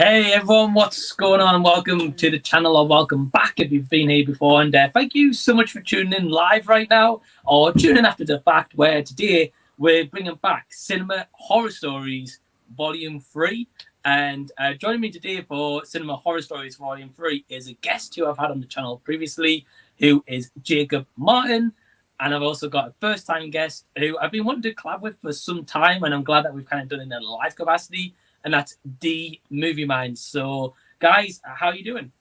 Hey everyone, what's going on? Welcome to the channel, or welcome back if you've been here before. And thank you so much for tuning in live right now, or tuning in after the fact, where today we're bringing back Cinema Horror Stories Volume 3. And joining me today for Cinema Horror Stories Volume 3 is a guest who I've had on the channel previously, who is Jacob Martin. And I've also got a first-time guest who I've been wanting to collab with for some time, and I'm glad that we've kind of done it in a live capacity. And that's the Movieman. So, guys, how are you doing?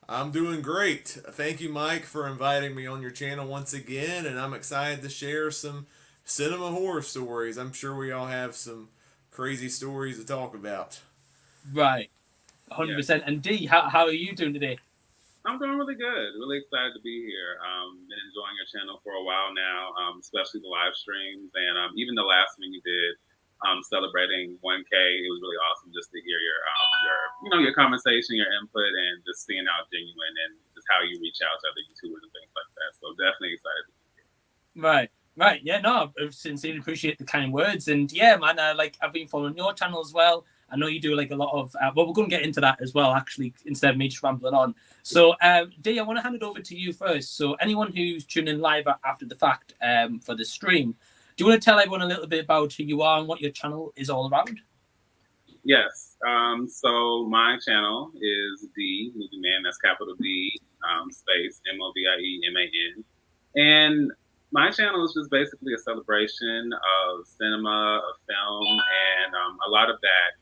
I'm doing great. Thank you, Mike, for inviting me on your channel once again, and I'm excited to share some cinema horror stories. I'm sure we all have some crazy stories to talk about. Right, Yeah, 100%. And D, how are you doing today? I'm doing really good. Really excited to be here. Been enjoying your channel for a while now, especially the live streams and even the last one you did, celebrating 1K. It was really awesome just to hear your conversation, your input, and just seeing how genuine and just how you reach out to other YouTubers and things like that. So definitely excited to be here. Right. Yeah, no, I sincerely appreciate the kind words. And yeah, man, I've been following your channel as well. I know you do like a lot of, well, we're going to get into that as well, actually, instead of me just rambling on. So, D, I want to hand it over to you first. So, anyone who's tuning in live after the fact for the stream, do you want to tell everyone a little bit about who you are and what your channel is all around? Yes. So my channel is D Movieman. That's capital D space MOVIEMAN. And my channel is just basically a celebration of cinema, of film, and a lot of that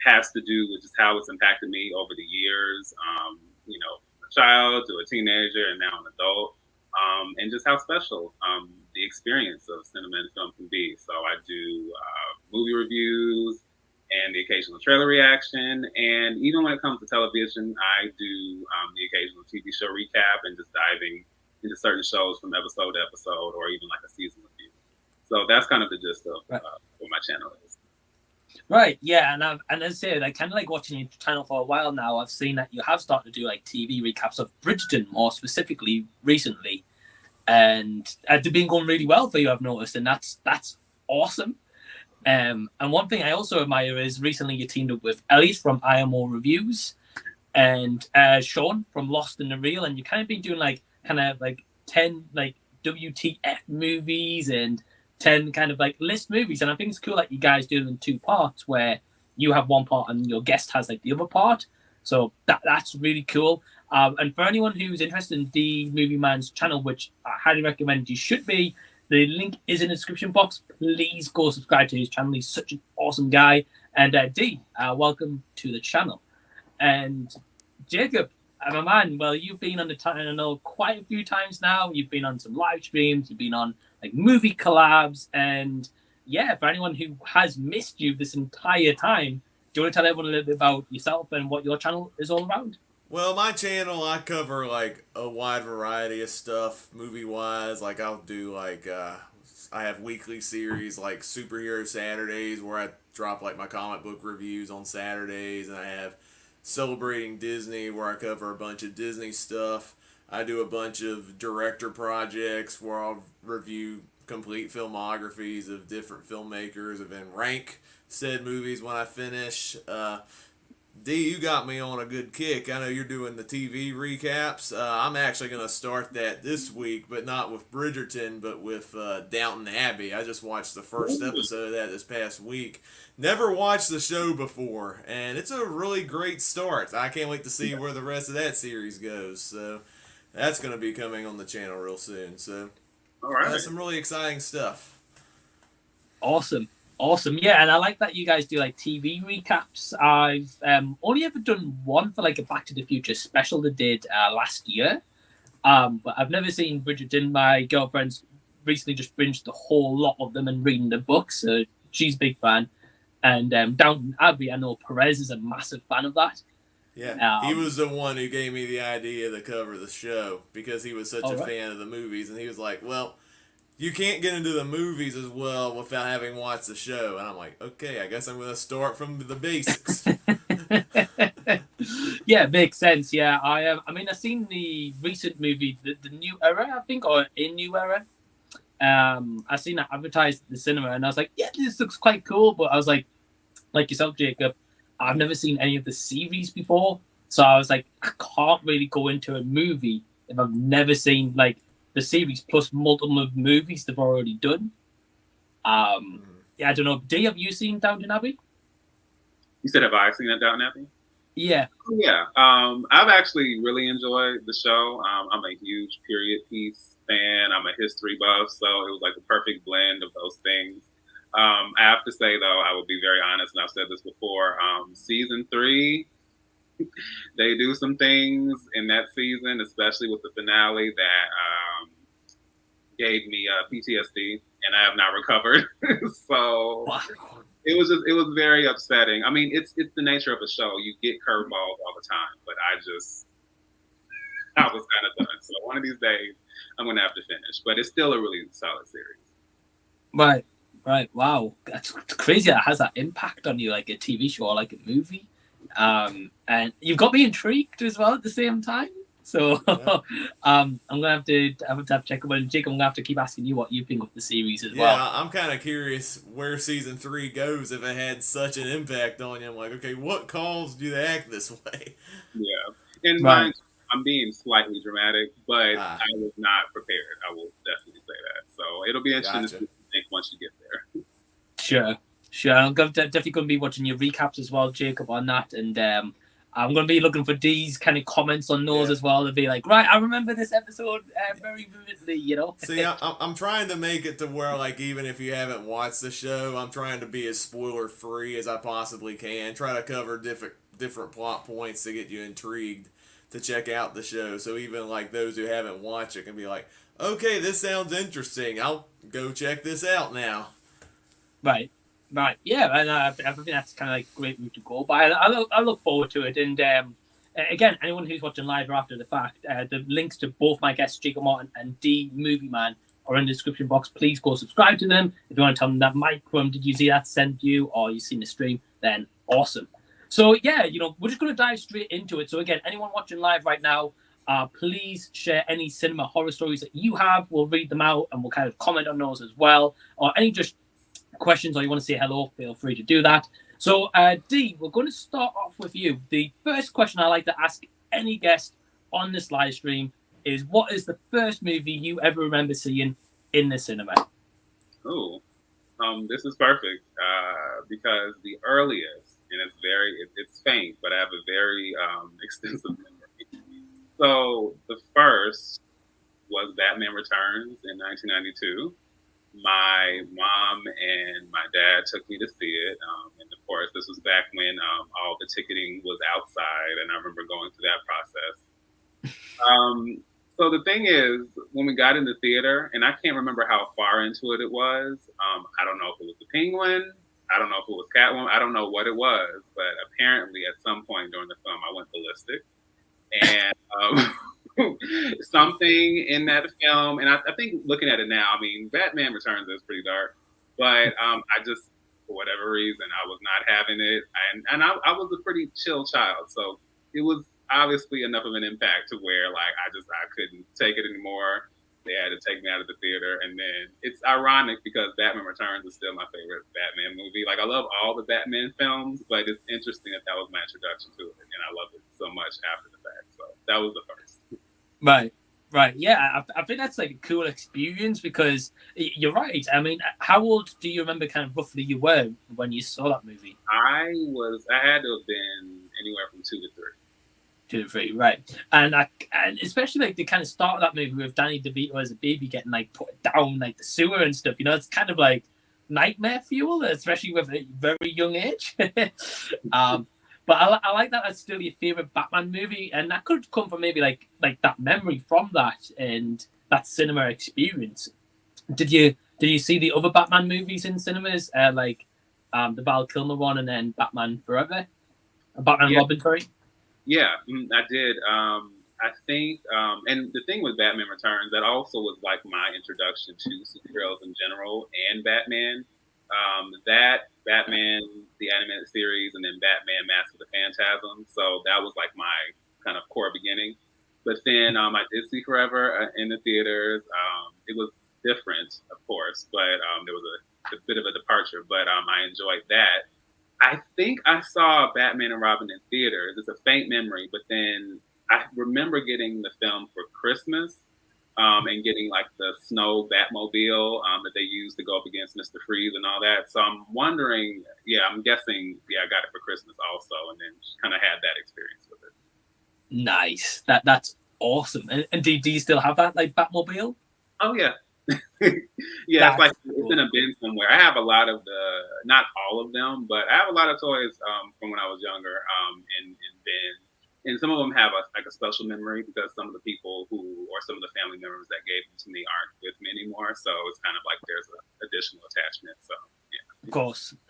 has to do with just how it's impacted me over the years. A child to a teenager and now an adult, and just how special the experience of cinema and film can be. So I do movie reviews and the occasional trailer reaction, and even when it comes to television, I do the occasional TV show recap and just diving into certain shows from episode to episode, or even like a season review. So that's kind of the gist of what my channel is. Right, yeah, and as I said, I kind of like watching your channel for a while now. I've seen that you have started to do like TV recaps of Bridgerton more specifically recently, and they've been going really well for you, I've noticed, and that's awesome. And one thing I also admire is recently you teamed up with Elliot from IMO Reviews and Sean from Lost in the Reel, and you kind of been doing like 10 like WTF movies and 10 kind of like list movies. And I think it's cool that you guys do them in two parts, where you have one part and your guest has like the other part. So that's really cool. And for anyone who's interested in the Movie Man's channel, which I highly recommend you should be, the link is in the description box. Please go subscribe to his channel. He's such an awesome guy. And D, welcome to the channel. And Jacob, my man, well, you've been on the channel quite a few times now. You've been on some live streams. You've been on like movie collabs. And yeah, for anyone who has missed you this entire time, do you want to tell everyone a little bit about yourself and what your channel is all around? Well, my channel, I cover like a wide variety of stuff, movie wise. Like, I'll do like, I have weekly series like Superhero Saturdays where I drop like my comic book reviews on Saturdays, and I have Celebrating Disney where I cover a bunch of Disney stuff. I do a bunch of director projects where I'll review complete filmographies of different filmmakers and then rank said movies when I finish. D, you got me on a good kick. I know you're doing the TV recaps. I'm actually going to start that this week, but not with Bridgerton, but with Downton Abbey. I just watched the first episode of that this past week. Never watched the show before, and it's a really great start. I can't wait to see where the rest of that series goes. So that's going to be coming on the channel real soon. So All right. that's some really exciting stuff. Awesome. Yeah, and I like that you guys do like TV recaps. I've only ever done one for like a Back to the Future special they did last year. But I've never seen Bridgerton. My girlfriend's recently just binged the whole lot of them and reading the books. So she's a big fan. And Downton Abbey, I know Perez is a massive fan of that. Yeah, he was the one who gave me the idea to cover the show because he was such a fan of the movies, and he was like, well, you can't get into the movies as well without having watched the show. And I'm like, okay, I guess I'm going to start from the basics. Yeah, it makes sense. Yeah, I mean, I've seen the recent movie, the New Era, I think, or A New Era. I seen that advertised at the cinema, and I was like, yeah, this looks quite cool. But I was like yourself, Jacob, I've never seen any of the series before, so I was like, I can't really go into a movie if I've never seen like the series plus multiple movies they've already done. Yeah, I don't know. Dee, have you seen Downton Abbey? You said, have I seen that Downton Abbey? Yeah. Yeah. I've actually really enjoyed the show. I'm a huge period piece fan. I'm a history buff, so it was like the perfect blend of those things. I have to say, though, I will be very honest, and I've said this before. Season 3, they do some things in that season, especially with the finale, that gave me PTSD, and I have not recovered. So Wow. it was very upsetting. I mean, it's the nature of a show. You get curveballs all the time, but I was kind of done. So one of these days, I'm gonna have to finish. But it's still a really solid series. Right. Right. Wow. That's crazy. That has that impact on you, like a TV show or like a movie. And you've got me intrigued as well at the same time. So I'm gonna have to check them out. And Jake, I'm gonna have to keep asking you what you think of the series as well. Yeah, I'm kind of curious where season 3 goes if it had such an impact on you. I'm like, okay, what caused you to act this way? Yeah, and Right. I'm being slightly dramatic, but I was not prepared. I will definitely say that. So it'll be interesting to see what you think once you get there. Sure. I'm definitely going to be watching your recaps as well, Jacob, on that, and I'm going to be looking for Dee's kind of comments on those as well to be like, right, I remember this episode very vividly, you know. See, I'm trying to make it to where, like, even if you haven't watched the show, I'm trying to be as spoiler free as I possibly can. Try to cover different plot points to get you intrigued to check out the show. So even like those who haven't watched it can be like, okay, this sounds interesting. I'll go check this out now. Right. Yeah, and I think that's kind of like a great route to go. But I look forward to it. And again, anyone who's watching live or after the fact, the links to both my guests, Jacob Martin and D Movieman, are in the description box. Please go subscribe to them. If you want to tell them that Mike from Did You See That sent you, or you've seen the stream, then awesome. So yeah, we're just going to dive straight into it. So again, anyone watching live right now, please share any cinema horror stories that you have. We'll read them out and we'll kind of comment on those as well. Or any just questions, or you want to say hello, feel free to do that. So D, we're going to start off with you. The first question I like to ask any guest on this live stream is, what is the first movie you ever remember seeing in the cinema? Oh, this is perfect because the earliest, and it's faint, but I have a very extensive memory. So the first was Batman Returns in 1992. My mom and my dad took me to see it, and of course, this was back when all the ticketing was outside, and I remember going through that process. So the thing is, when we got in the theater, and I can't remember how far into it was. I don't know if it was the Penguin. I don't know if it was Catwoman. I don't know what it was, but apparently at some point during the film, I went ballistic, and something in that film, and I think looking at it now, I mean, Batman Returns is pretty dark, but I just, for whatever reason, I was not having it, and I was a pretty chill child, so it was obviously enough of an impact to where like I couldn't take it anymore. They had to take me out of the theater, and then it's ironic because Batman Returns is still my favorite Batman movie. Like, I love all the Batman films, but it's interesting that was my introduction to it, and I loved it so much after the fact. So that was the first. Right. Yeah, I think that's like a cool experience because you're right. I mean, how old do you remember kind of roughly you were when you saw that movie? I had to have been anywhere from 2 to 3. 2 to 3, right? And especially like the kind of start of that movie with Danny DeVito as a baby getting like put down like the sewer and stuff. It's kind of like nightmare fuel, especially with a very young age. But I like that that's still your favorite Batman movie, and that could come from maybe like that memory from that and that cinema experience. Did you see the other Batman movies in cinemas, like the Val Kilmer one and then Batman Forever, Batman and Robin? Sorry. Yeah, I did. I think, and the thing with Batman Returns, that also was like my introduction to superheroes in general and Batman. That Batman, the animated series, and then Batman Mask of the Phantasm. So that was like my kind of core beginning. But then I did see Forever in the theaters. It was different, of course, but there was a bit of a departure. But I enjoyed that. I think I saw Batman and Robin in theaters. It's a faint memory, but then I remember getting the film for Christmas, and getting like the snow Batmobile, that they used to go up against Mr. Freeze and all that. So I'm wondering, yeah, I'm guessing, yeah, I got it for Christmas also, and then kind of had that experience with it. Nice. That's awesome. And do you still have that like Batmobile? Oh yeah. Yeah, it's That's like it's cool. in a bin somewhere. I have a lot of not all of them, but I have a lot of toys from when I was younger, in bins, and some of them have like a special memory because some of the people who or some of the family members that gave them to me aren't with me anymore. So it's kind of like there's an additional attachment. So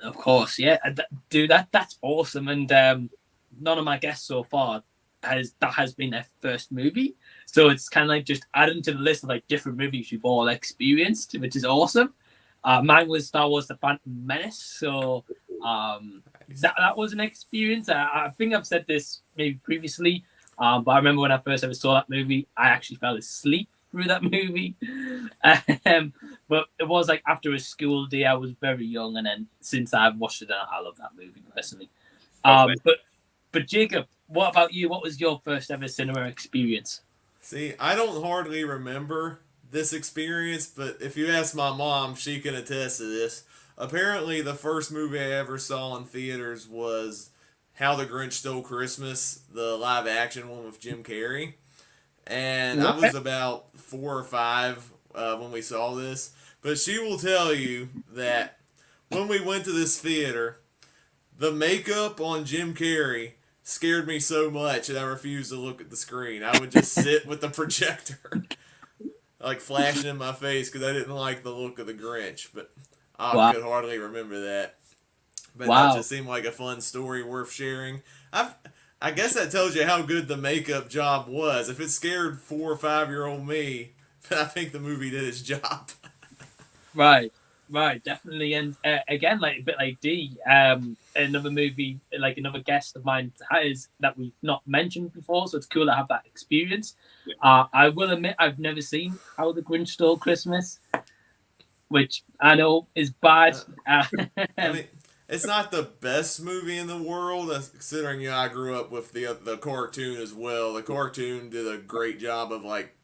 Of course, yeah. Dude, that's awesome. And none of my guests so far has been their first movie, so it's kind of like just adding to the list of like different movies we've all experienced, which is awesome. Mine was Star Wars: The Phantom Menace, so that was an experience. I think I've said this maybe previously, but I remember when I first ever saw that movie, I actually fell asleep through that movie. um, but it was like after a school day. I was very young, and then since I've watched it, I love that movie personally. okay. But Jacob, what about you? What was your first ever cinema experience? See, I don't hardly remember this experience, but if you ask my mom, she can attest to this. Apparently, the first movie I ever saw in theaters was How the Grinch Stole Christmas, the live action one with Jim Carrey. And I What? was about 4 or 5 when we saw this. But she will tell you that when we went to this theater, the makeup on Jim Carrey scared me so much that I refused to look at the screen. I would just sit with the projector, like flashing in my face because I didn't like the look of the Grinch. But I Wow! could hardly remember that. But that Wow! just seemed like a fun story worth sharing. I guess that tells you how good the makeup job was. If it scared 4 or 5 year old me, I think the movie did its job. Right, right, definitely. And again, like a bit like D, another movie, like another guest of mine has that we've not mentioned before, so it's cool to have that experience. Yeah. I will admit I've never seen How the Grinch Stole Christmas, which I know is bad. Uh, I mean, it's not the best movie in the world, considering I grew up with the cartoon as well. The cartoon did a great job of like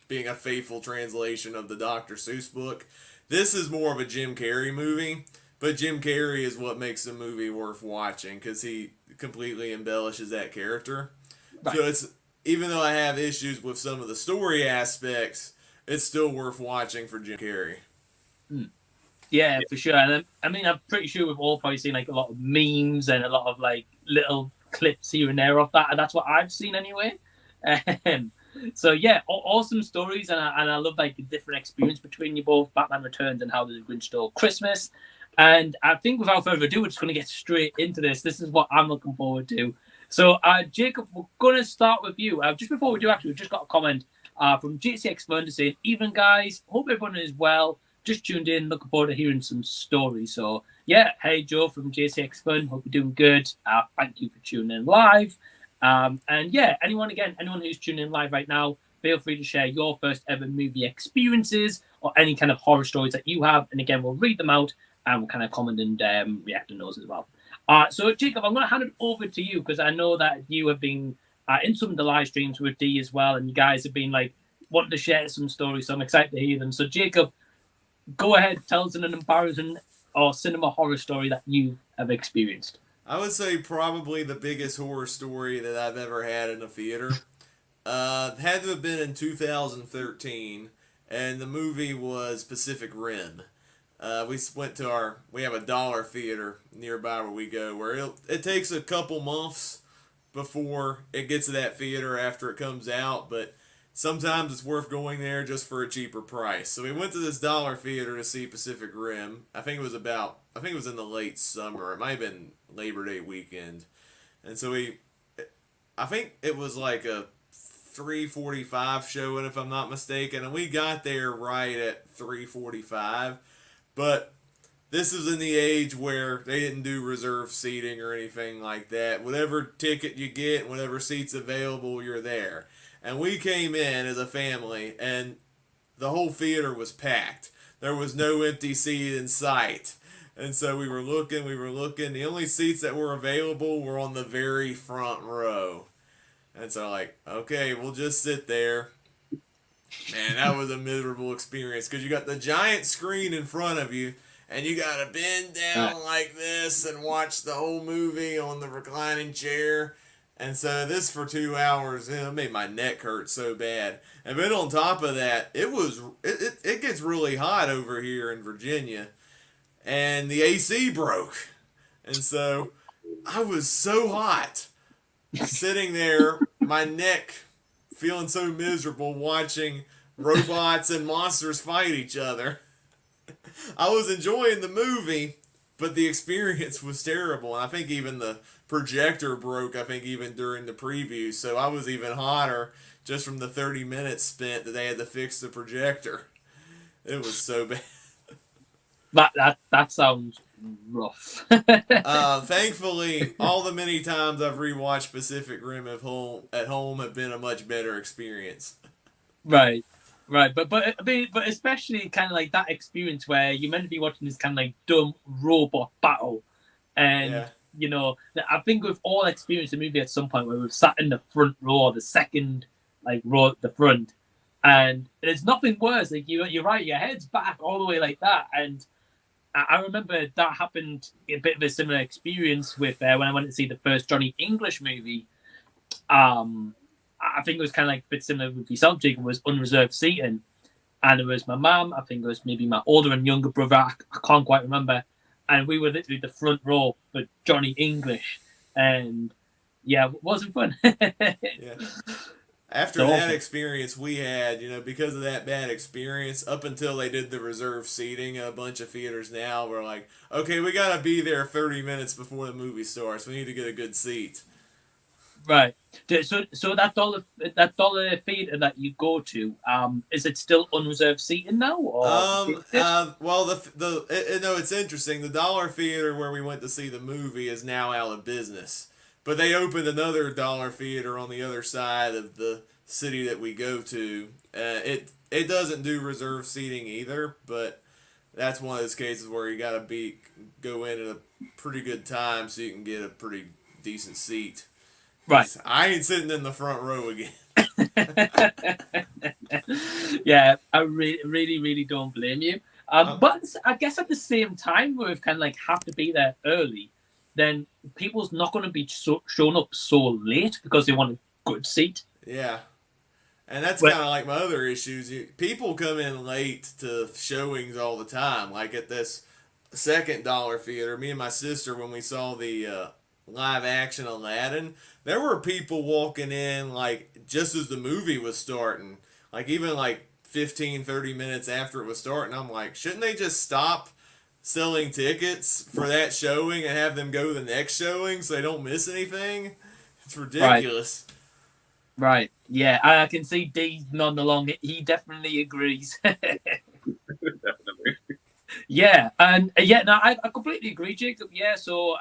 being a faithful translation of the Dr. Seuss book. This is more of a Jim Carrey movie, but Jim Carrey is what makes the movie worth watching because he completely embellishes that character. Right. So it's even though I have issues with some of the story aspects, it's still worth watching for Jim Carrey. Mm. Yeah, for sure. And I mean, I'm pretty sure we've all probably seen like a lot of memes and a lot of like little clips here and there of that, and that's what I've seen anyway. Um, so yeah, awesome stories, and I love like the different experience between you both, Batman Returns and How the Grinch Stole Christmas. And I think without further ado, we're just going to get straight into this. This is what I'm looking forward to. So, Jacob, we're going to start with you. Just before we do, actually, we've just got a comment from JCX Fund to say, "Evening, guys. Hope everyone is well. Just tuned in. Looking forward to hearing some stories." So, yeah, hey, Joe from JCX Fund. Hope you're doing good. Thank you for tuning in live. And yeah, anyone who's tuning in live right now, feel free to share your first ever movie experiences or any kind of horror stories that you have. And again, we'll read them out and we'll kind of comment and react on those as well. So, Jacob, I'm going to hand it over to you because I know that you have been in some of the live streams with D as well, and you guys have been like wanting to share some stories, so I'm excited to hear them. So, Jacob, go ahead, tell us an embarrassing or cinema horror story that you have experienced. I would say probably the biggest horror story that I've ever had in a theater. Had to have been in 2013, and the movie was Pacific Rim. We have a dollar theater nearby where we go, where it takes a couple months before it gets to that theater after it comes out, but sometimes it's worth going there just for a cheaper price. So we went to this dollar theater to see Pacific Rim. I think it was in the late summer. It might have been Labor Day weekend. And so I think it was like a 3:45 showing if I'm not mistaken, and we got there right at 3:45. But this is in the age where they didn't do reserved seating or anything like that. Whatever ticket you get, whatever seats available, you're there. And we came in as a family, and the whole theater was packed. There was no empty seat in sight. And so we were looking. The only seats that were available were on the very front row. And so like, okay, we'll just sit there. Man, that was a miserable experience because you got the giant screen in front of you, and you got to bend down like this and watch the whole movie on the reclining chair. And so this for 2 hours, it made my neck hurt so bad. And then on top of that, it gets really hot over here in Virginia, and the AC broke, and so I was so hot sitting there, my neck feeling so miserable watching robots and monsters fight each other. I was enjoying the movie, but the experience was terrible. And I think even the projector broke, I think, even during the preview. So I was even hotter just from the 30 minutes spent that they had to fix the projector. It was so bad. That sounds rough. Thankfully, all the many times I've rewatched Pacific Rim at home have been a much better experience. Right. But especially kind of like that experience where you're meant to be watching this kind of like dumb robot battle, and I think we've all experienced a movie at some point where we've sat in the front row, or the second like row at the front, and there's nothing worse. Like you're right, your head's back all the way like that, and I remember that happened a bit of a similar experience with when I went to see the first Johnny English movie. I think it was kind of like a bit similar with yourself, Jacob, was unreserved seating. And it was my mum, I think it was maybe my older and younger brother, I can't quite remember. And we were literally the front row for Johnny English. And yeah, it wasn't fun. Yeah. After that experience we had, because of that bad experience, up until they did the reserve seating in a bunch of theaters now, we're like, okay, we got to be there 30 minutes before the movie starts. We need to get a good seat. Right. So that dollar theater that you go to, is it still unreserved seating now? Or well, it's interesting. The dollar theater where we went to see the movie is now out of business, but they opened another dollar theater on the other side of the city that we go to. It doesn't do reserved seating either, but that's one of those cases where you got to go in at a pretty good time so you can get a pretty decent seat. Right. I ain't sitting in the front row again. Yeah, I really don't blame you. But I guess at the same time, we've kind of like have to be there early, then people's not going to be showing up so late because they want a good seat. Yeah. And that's kind of like my other issues. People come in late to showings all the time. Like at this second dollar theater, me and my sister, when we saw the live action Aladdin, there were people walking in like just as the movie was starting, like even like 15-30 minutes after it was starting. I'm like, shouldn't they just stop selling tickets for that showing and have them go to the next showing so they don't miss anything? It's ridiculous. Right. Yeah, I can see D nodding along. He definitely agrees. Definitely. Yeah, and no, I completely agree, Jacob. Yeah, so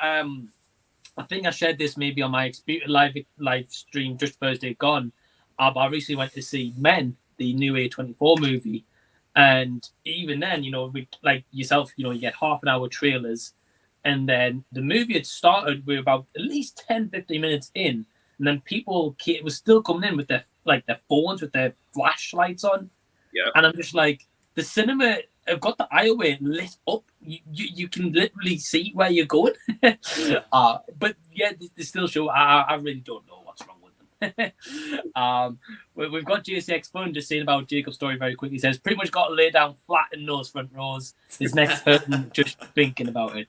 I think I shared this maybe on my live stream just Thursday gone. But I recently went to see Men, the new A24 movie, and even then, like yourself, you get half an hour trailers, and then the movie had started with about at least 10-15 minutes in, and then people was still coming in with their phones with their flashlights on. Yeah, and I'm just like, the cinema have got the aisleway lit up. You can literally see where you're going. But yeah, they still show. I really don't know what's wrong with them. We've got JCX Fun just saying about Jacob's story very quickly. He says pretty much got to lay down flat in those front rows. His neck's hurting just thinking about it.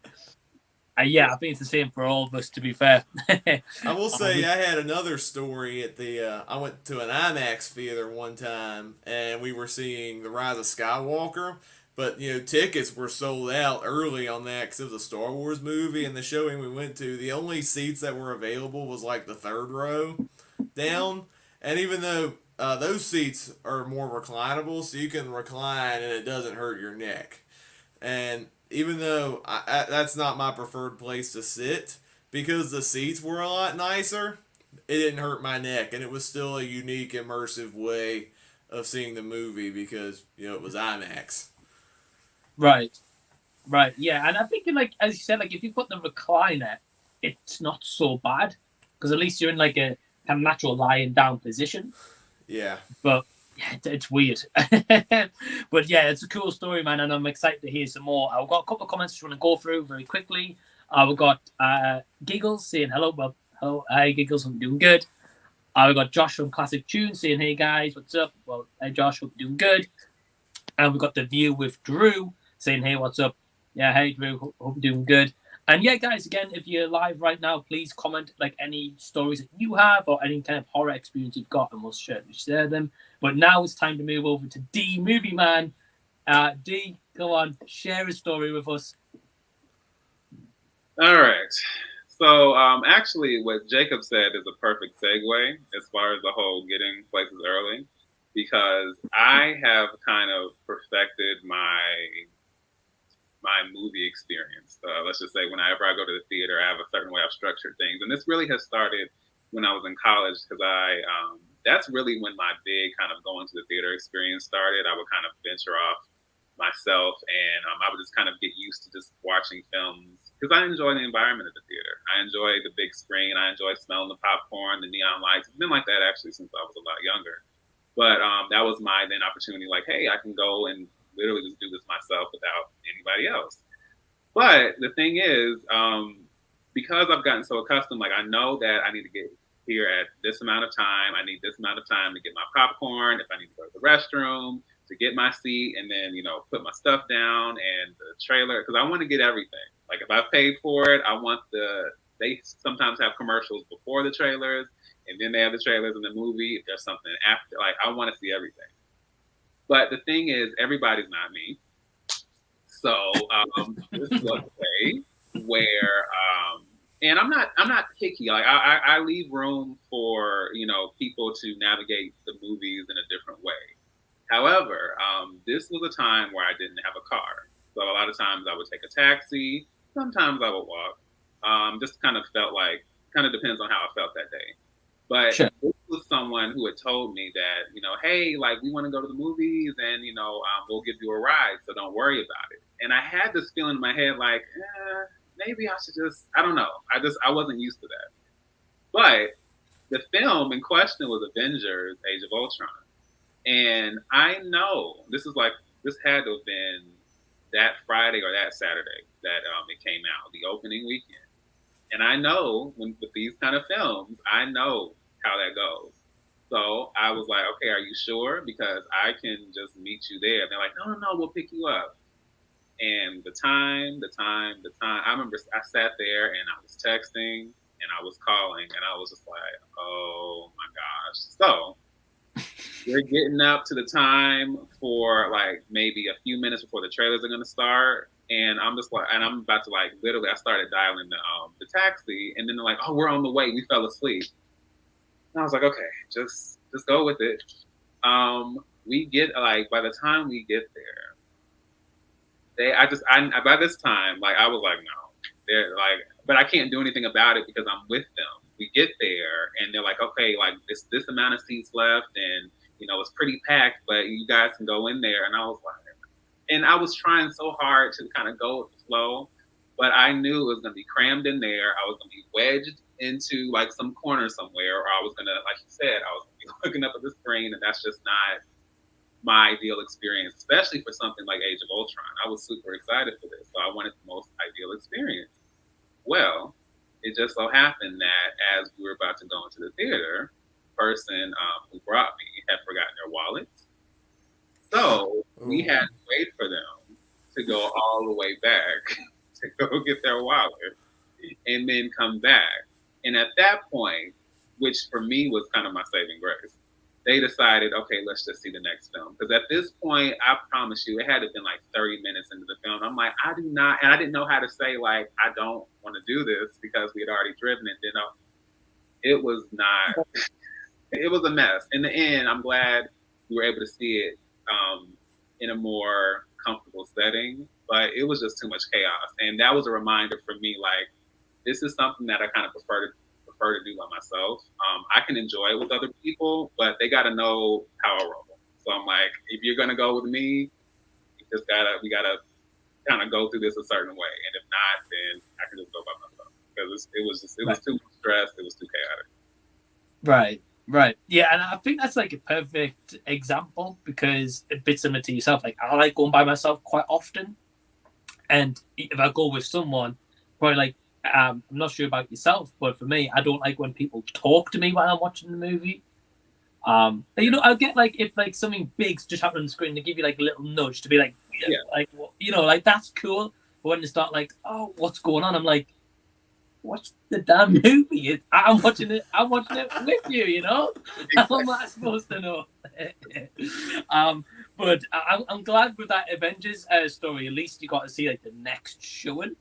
Yeah, I think it's the same for all of us, to be fair. I will say I had another story at the. I went to an IMAX theater one time, and we were seeing The Rise of Skywalker. But, tickets were sold out early on that because it was a Star Wars movie, and the showing we went to, the only seats that were available was like the third row down. And even though those seats are more reclinable, so you can recline and it doesn't hurt your neck. And even though that's not my preferred place to sit, because the seats were a lot nicer, it didn't hurt my neck, and it was still a unique, immersive way of seeing the movie because, it was IMAX. Right. Right, yeah, and I'm thinking like as you said, like if you put the recliner, it's not so bad because at least you're in like a kind of natural lying down position. Yeah. But yeah, it's weird. But yeah, it's a cool story, man, and I'm excited to hear some more. I've got a couple of comments I want to go through very quickly. We've got Giggles saying hello. Well, hello, hi Giggles, I'm doing good. We've got Josh from Classic Tunes saying, hey guys, what's up? Well, hey Josh, hope you're doing good. And we've got The View with Drew saying, hey, what's up? Yeah, hey Drew, hope you're doing good. And yeah, guys, again, if you're live right now, please comment like any stories that you have or any kind of horror experience you've got, and we'll share them. But now it's time to move over to D Movie Man. D, go on, share a story with us. All right. So actually, what Jacob said is a perfect segue as far as the whole getting places early, because I have kind of perfected my movie experience. Let's just say whenever I go to the theater, I have a certain way I've structured things, and this really has started when I was in college because that's really when my big kind of going to the theater experience started. I would kind of venture off myself, and I would just kind of get used to just watching films because I enjoy the environment of the theater. I enjoy the big screen. I enjoy smelling the popcorn, the neon lights. It's been like that actually since I was a lot younger. But that was my then opportunity. Like, hey, I can go and literally just do this myself without anybody else. But the thing is, because I've gotten so accustomed, like I know that I need to get here at this amount of time. I need this amount of time to get my popcorn. If I need to go to the restroom, to get my seat, and then put my stuff down and the trailer because I want to get everything. Like if I paid for it, I want They sometimes have commercials before the trailers, and then they have the trailers in the movie. If there's something after, like I want to see everything. But the thing is, everybody's not me. So this was a way where, and I'm not picky. Like I leave room for people to navigate the movies in a different way. However, this was a time where I didn't have a car, so a lot of times I would take a taxi. Sometimes I would walk. Just kind of depends on how I felt that day. But Sure. this was someone who had told me that, hey, like we want to go to the movies and, we'll give you a ride. So don't worry about it. And I had this feeling in my head like, maybe I should I don't know. I wasn't used to that. But the film in question was Avengers Age of Ultron. And I know this had to have been that Friday or that Saturday that it came out, the opening weekend. And I know with these kind of films, I know how that goes. So I was like, okay, are you sure? Because I can just meet you there. And they're like, no, we'll pick you up. And the time. I remember I sat there and I was texting and I was calling and I was just like, oh my gosh. So we're getting up to the time for like maybe a few minutes before the trailers are going to start. And I'm just like, and I'm about to like, literally, I started dialing the taxi, and then they're like, "Oh, we're on the way. We fell asleep." And I was like, "Okay, just go with it." We get like by the time we get there, by this time, like I was like, "No," they're like, but I can't do anything about it because I'm with them. We get there, and they're like, "Okay, like this amount of seats left, and it's pretty packed, but you guys can go in there." And I was like. And I was trying so hard to kind of go with the flow, but I knew it was going to be crammed in there. I was going to be wedged into like some corner somewhere, or I was going to, like you said, I was going to be looking up at the screen, and that's just not my ideal experience, especially for something like Age of Ultron. I was super excited for this, so I wanted the most ideal experience. Well, it just so happened that as we were about to go into the theater, the person who brought me had forgotten their wallet. So we had to wait for them to go all the way back to go get their wallet and then come back. And at that point, which for me was kind of my saving grace, they decided, okay, let's just see the next film. Because at this point, I promise you, it had to have been like 30 minutes into the film. I'm like, I do not, and I didn't know how to say like, I don't want to do this because we had already driven it. It was not, it was a mess. In the end, I'm glad we were able to see it in a more comfortable setting, but it was just too much chaos. And that was a reminder for me, like, this is something that I kind of prefer to do by myself. I can enjoy it with other people, but they got to know how I roll. So I'm like, if you're gonna go with me, we gotta kind of go through this a certain way, and if not, then I can just go by myself because it was too much stress. It was too chaotic. Right. Yeah, and I think that's like a perfect example because a bit similar to yourself. Like I like going by myself quite often, and if I go with someone, probably like I'm not sure about yourself, but for me, I don't like when people talk to me while I'm watching the movie. I'll get like if like something big's just happened on the screen, they give you like a little nudge to be like, like like that's cool. But when they start like, oh, what's going on? I'm like, watch the damn movie. I'm watching it. I'm watching it with you. You know, how am I supposed to know? But I'm glad with that Avengers story. At least you got to see like the next showing.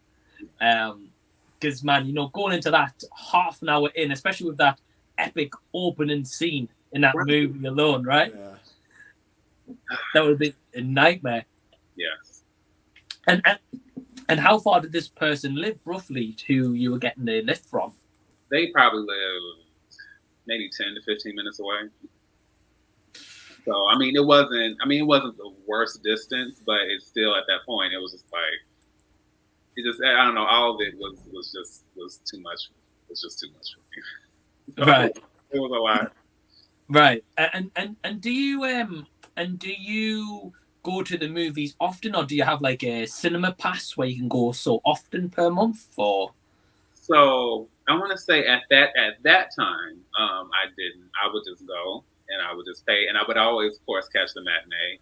Because man, going into that half an hour in, especially with that epic opening scene in that movie alone, right? Yeah. That would be a nightmare. Yes. And how far did this person live roughly who you were getting the lift from? They probably lived maybe 10 to 15 minutes away. So it wasn't the worst distance, but it's still at that point it was just like I don't know, all of it was too much. It was just too much for me. So right. It was a lot. Right. And do you go to the movies often, or do you have like a cinema pass where you can go so often per month? Or so I want to say at that time, I didn't. I would just go and I would just pay, and I would always, of course, catch the matinee.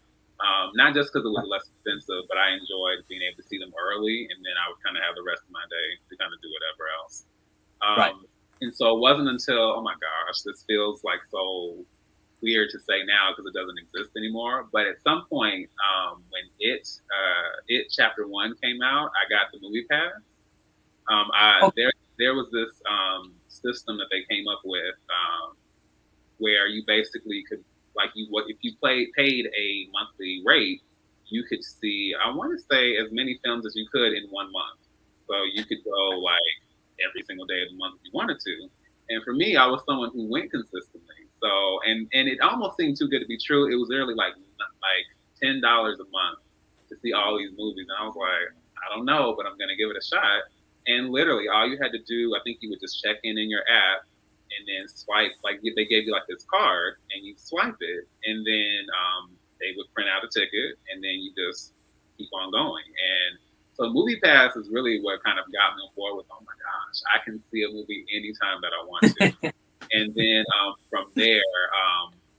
Not just because it was less expensive, but I enjoyed being able to see them early, and then I would kind of have the rest of my day to kind of do whatever else. right. And so it wasn't until, oh my gosh, this feels like so weird to say now because it doesn't exist anymore. But at some point, when It Chapter 1 came out, I got the movie pass. There was this system that they came up with where you basically could, if you paid a monthly rate, you could see, I want to say, as many films as you could in 1 month. So you could go every single day of the month if you wanted to. And for me, I was someone who went consistently. So and it almost seemed too good to be true. It was literally like $10 a month to see all these movies, and I was like, I don't know, but I'm gonna give it a shot. And literally, all you had to do, I think you would just check in your app, and then swipe. They gave you this card, and you swipe it, and then they would print out a ticket, and then you just keep on going. And so Movie Pass is really what kind of got me on board with, oh my gosh, I can see a movie anytime that I want to. And then from there,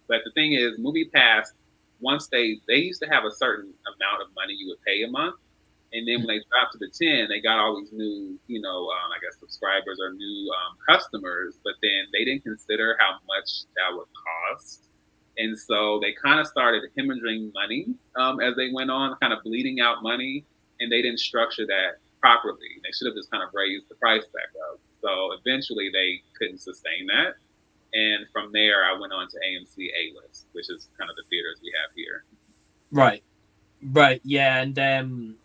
but the thing is, Movie Pass, once they used to have a certain amount of money you would pay a month. And then when they dropped to the 10, they got all these new, I guess subscribers or new customers, but then they didn't consider how much that would cost. And so they kind of started hemorrhaging money as they went on, kind of bleeding out money. And they didn't structure that properly. They should have just kind of raised the price back up. So eventually they couldn't sustain that. And from there, I went on to AMC A-List, which is kind of the theaters we have here. Right. Yeah. And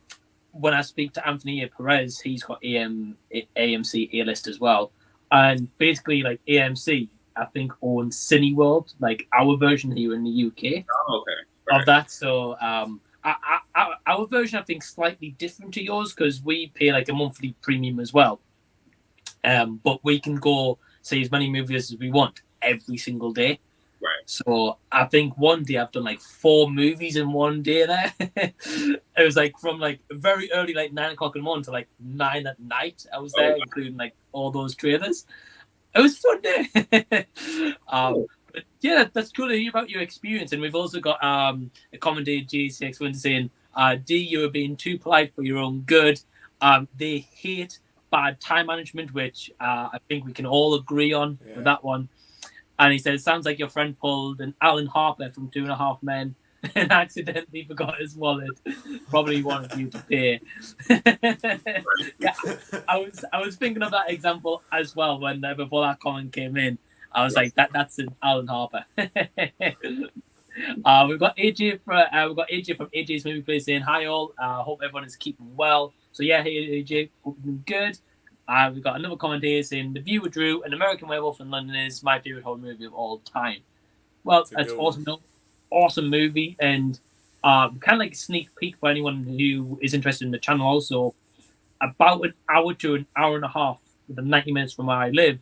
when I speak to Anthony Perez, he's got AMC A-List as well. And basically, AMC, I think, owns Cineworld, our version here in the UK. Oh, okay. Right. Of that. So our version, I think, slightly different to yours because we pay a monthly premium as well. But we can go see as many movies as we want every single day. Right. So I think one day I've done 4 movies in one day there. It was from very early, 9 o'clock in the morning to 9 at night. I was there, including all those trailers. It was a fun day. But yeah, that's cool to hear about your experience. And we've also got a commentator, G6, when saying, D, you are being too polite for your own good. They hate bad time management, which I think we can all agree on with that one. And he says, sounds like your friend pulled an Alan Harper from 2.5 Men and accidentally forgot his wallet. Probably wanted you to pay. Yeah, I was thinking of that example as well when before that comment came in. I was like, that's an Alan Harper. We've got AJ from AJ's Movie Place saying, hi all. Hope everyone is keeping well. So yeah, hey AJ, hope you're doing good. We've got another comment here saying, The View with Drew, An American Werewolf in London is my favorite horror movie of all time. Well, that's awesome. Awesome movie, and kind of like a sneak peek for anyone who is interested in the channel. Also, about an hour to an hour and a half, within 90 minutes from where I live,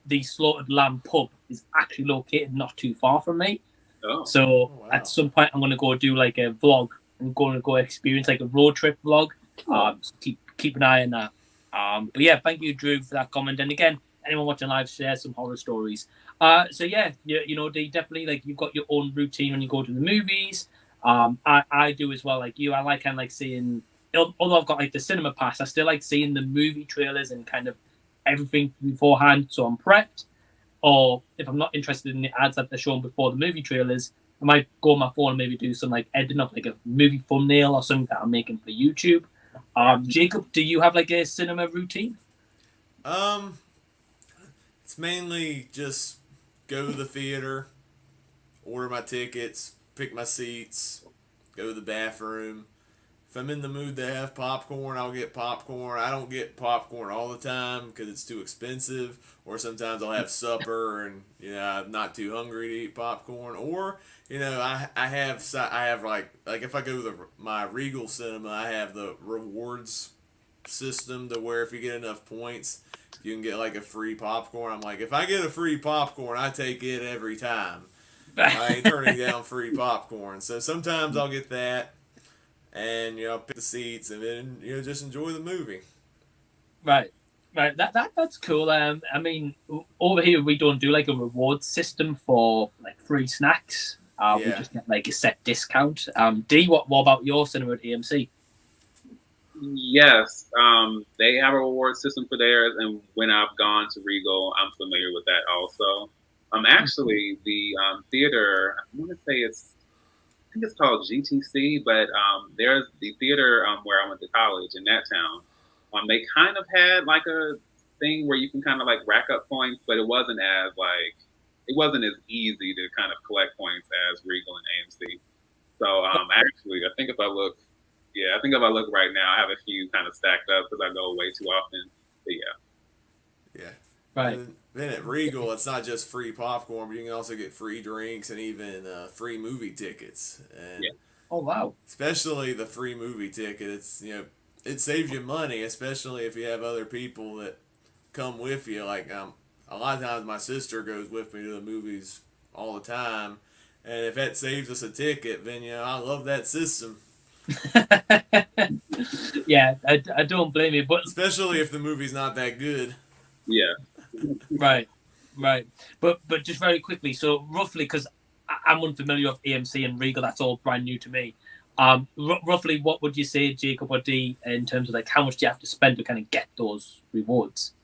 the Slaughtered Lamb pub is actually located not too far from me. Oh. So at some point, I'm going to go do like a vlog. I'm going to go experience like a road trip vlog. So keep an eye on that. But yeah, thank you, Drew, for that comment. And again, anyone watching live, share some horror stories. So yeah, they definitely, like, you've got your own routine when you go to the movies. I do as well, like you. I like kind of like seeing, although I've got like the cinema pass, I still like seeing the movie trailers and kind of everything beforehand, so I'm prepped. Or if I'm not interested in the ads that they're showing before the movie trailers, I might go on my phone and maybe do some like editing of like a movie thumbnail or something that I'm making for YouTube. Jacob, do you have like a cinema routine? It's mainly just go to the theater, order my tickets, pick my seats, go to the bathroom. If I'm in the mood to have popcorn, I'll get popcorn. I don't get popcorn all the time because it's too expensive. Or sometimes I'll have supper and I'm not too hungry to eat popcorn. Or I have like if I go to my Regal Cinema, I have the rewards system to where if you get enough points, you can get like a free popcorn. I'm like, if I get a free popcorn, I take it every time. I ain't turning down free popcorn. So sometimes I'll get that. And pick the seats and then just enjoy the movie. Right. That's cool. I mean, over here we don't do like a reward system for like free snacks. We just get like a set discount. D, what about your cinema at AMC? Yes, they have a reward system for theirs, and when I've gone to Regal, I'm familiar with that also. Actually, the theater, I want to say I think it's called GTC, but there's the theater where I went to college in that town. They kind of had like a thing where you can kind of like rack up points, but it wasn't as easy to kind of collect points as Regal and AMC. So actually, I think if I look right now, I have a few kind of stacked up because I go way too often. But yeah. Right. And then at Regal, it's not just free popcorn, but you can also get free drinks and even free movie tickets. And Oh wow! Especially the free movie ticket, it's it saves you money, especially if you have other people that come with you. Like a lot of times, my sister goes with me to the movies all the time, and if that saves us a ticket, then I love that system. Yeah, I don't blame you, but especially if the movie's not that good. Yeah. Right. But just very quickly, so roughly, because I'm unfamiliar with AMC and Regal, that's all brand new to me. Roughly, what would you say, Jacob or D, in terms of like how much do you have to spend to kind of get those rewards?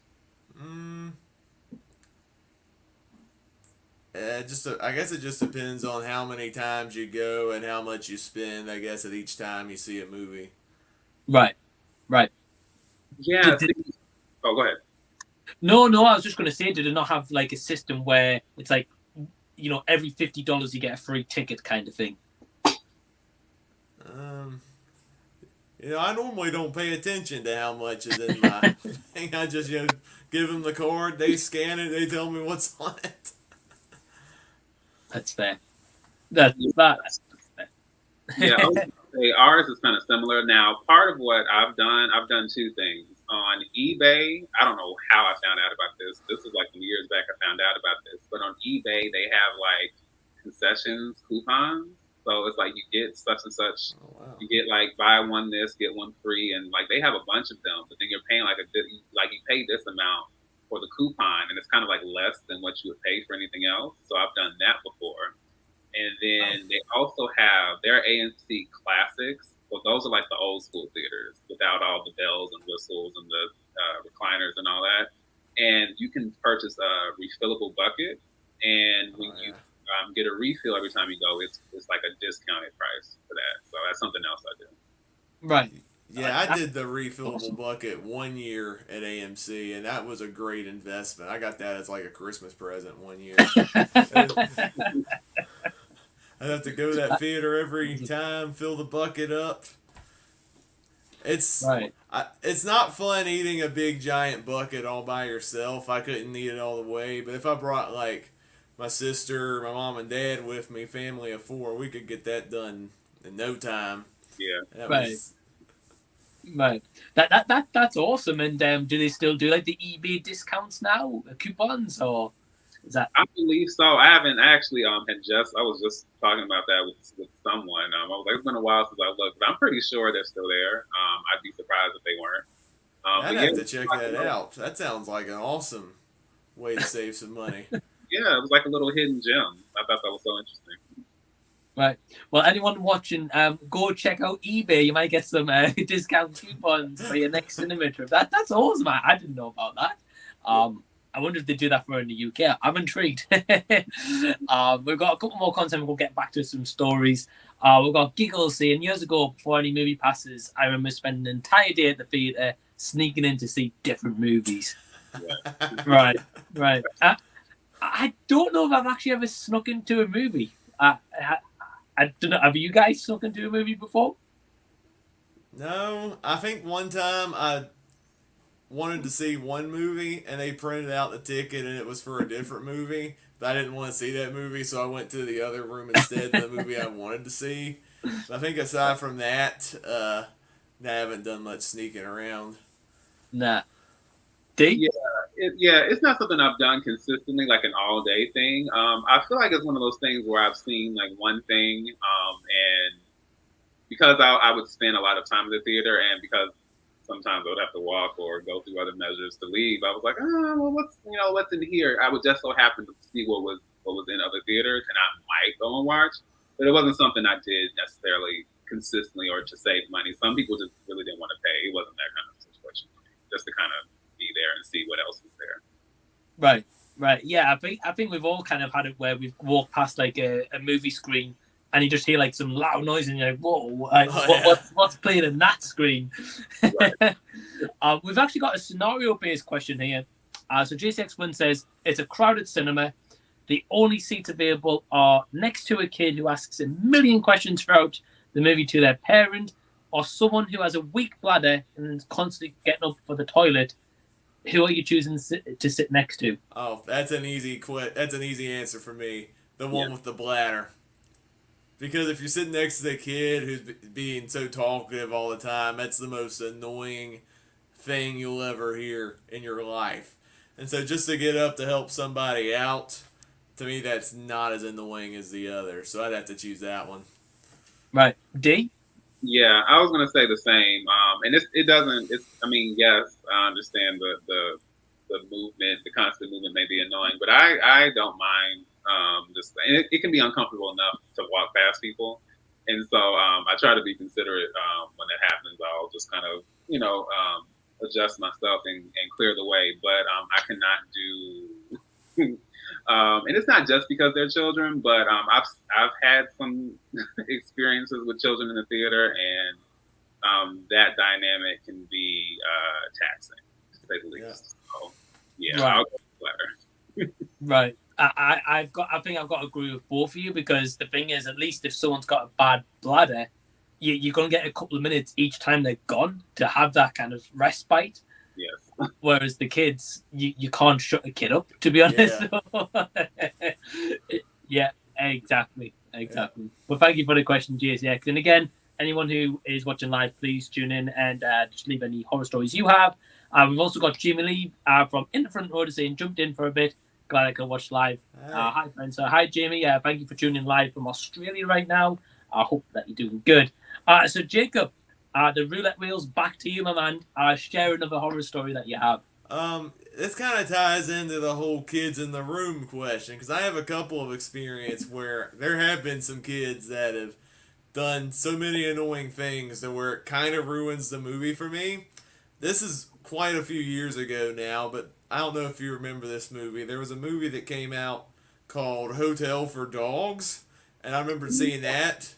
I guess it just depends on how many times you go and how much you spend, I guess, at each time you see a movie. Right. Yeah. Oh, go ahead. No, I was just going to say, did it not have like a system where it's like, every $50 you get a free ticket kind of thing? I normally don't pay attention to how much is in my thing. I just give them the card, they scan it, they tell me what's on it. That's fair. That's fair. Yeah, I would say ours is kind of similar. Now, part of what I've done two things. On eBay, I don't know how I found out about this. This was like some years back I found out about this. But on eBay, they have like concessions coupons. So it's like you get such and such. Oh, wow. You get like buy one this, get one free, and like they have a bunch of them. But then you're paying like you pay this amount for the coupon, and it's kind of like less than what you would pay for anything else. So I've done that before. And then they also have their AMC Classics. So those are like the old school theaters without all the bells and whistles and the recliners and all that. And you can purchase a refillable bucket, and when you get a refill every time you go, it's like a discounted price for that. So that's something else I do. Right. Yeah, I did the refillable bucket 1 year at AMC, and that was a great investment. I got that as like a Christmas present 1 year. I'd have to go to that theater every time, fill the bucket up. It's not fun eating a big giant bucket all by yourself. I couldn't eat it all the way, but if I brought like my sister, my mom and dad with me, family of 4, we could get that done in no time. Yeah. That Right. was Right. That's awesome. And do they still do like the eBay discounts now, coupons, or is that I believe so. I haven't actually I was just talking about that with someone. I was like, it's been a while since I looked, but I'm pretty sure they're still there. I'd be surprised if they weren't. I'd But yeah, have to check that out. That sounds like an awesome way to save some money. yeah, it was like a little hidden gem. I thought that was so interesting. right? Well, anyone watching, go check out eBay. You might get some discount coupons for your next cinema trip. That's awesome. I didn't know about that. I wonder if they do that for in the UK. I'm intrigued. We've got a couple more content. We'll get back to some stories. We've got Giggles saying, years ago, before any movie passes, I remember spending an entire day at the theatre sneaking in to see different movies. Yeah. Right. I don't know if I've actually ever snuck into a movie. I don't know. Have you guys snuck into a movie before? No, I think one time I wanted to see one movie and they printed out the ticket and it was for a different movie, but I didn't want to see that movie, so I went to the other room instead of the movie I wanted to see. But I think aside from that, I haven't done much sneaking around. Nah. D? It's not something I've done consistently, like an all day thing. I feel like it's one of those things where I've seen like one thing, and because I would spend a lot of time in the theater, and because sometimes I would have to walk or go through other measures to leave, I was like, well, what's in here? I would just so happen to see what was in other theaters, and I might go and watch, but it wasn't something I did necessarily consistently or to save money. Some people just really didn't want to pay. It wasn't that kind of situation for me, just to kind of be there and see what else was there. Right. Yeah, I think we've all kind of had it where we've walked past like a movie screen and you just hear like some loud noise and you're like, whoa, what's playing in that screen? Right. We've actually got a scenario-based question here. So JCX1 says, it's a crowded cinema. The only seats available are next to a kid who asks a million questions throughout the movie to their parent, or someone who has a weak bladder and is constantly getting up for the toilet. Who are you choosing to sit next to? Oh, that's an easy answer for me. The one with the bladder. Because if you're sitting next to the kid who's being so talkative all the time, that's the most annoying thing you'll ever hear in your life. And so just to get up to help somebody out, to me that's not as annoying as the other. So I'd have to choose that one. Right. D? Yeah, I was gonna say the same. And it doesn't. I mean, yes, I understand the movement, the constant movement may be annoying, but I don't mind. And it can be uncomfortable enough to walk past people, and so I try to be considerate when that happens. I'll just kind of adjust myself and clear the way. But I cannot do. And it's not just because they're children, but I've had some experiences with children in the theater, and that dynamic can be taxing, to say the least. So, yeah, right. I'll go flatter. Right. I think I've got to agree with both of you, because the thing is, at least if someone's got a bad bladder, you're going to get a couple of minutes each time they're gone to have that kind of respite. Yes. Whereas the kids, you can't shut a kid up, to be honest. Yeah, exactly. Yeah. Well, thank you for the question, GSX. And again, anyone who is watching live, please tune in and just leave any horror stories you have. We've also got Jimmy Lee from In the Front Row saying, jumped in for a bit. Glad I could watch live. Hi, friends. Hi, Jamie. Thank you for tuning in live from Australia right now. I hope that you're doing good. So, Jacob, the roulette wheel's back to you, my man. Share another horror story that you have. This kind of ties into the whole kids in the room question, because I have a couple of experience where there have been some kids that have done so many annoying things to where it kind of ruins the movie for me. This is quite a few years ago now, but I don't know if you remember this movie. There was a movie that came out called Hotel for Dogs, and I remember seeing that,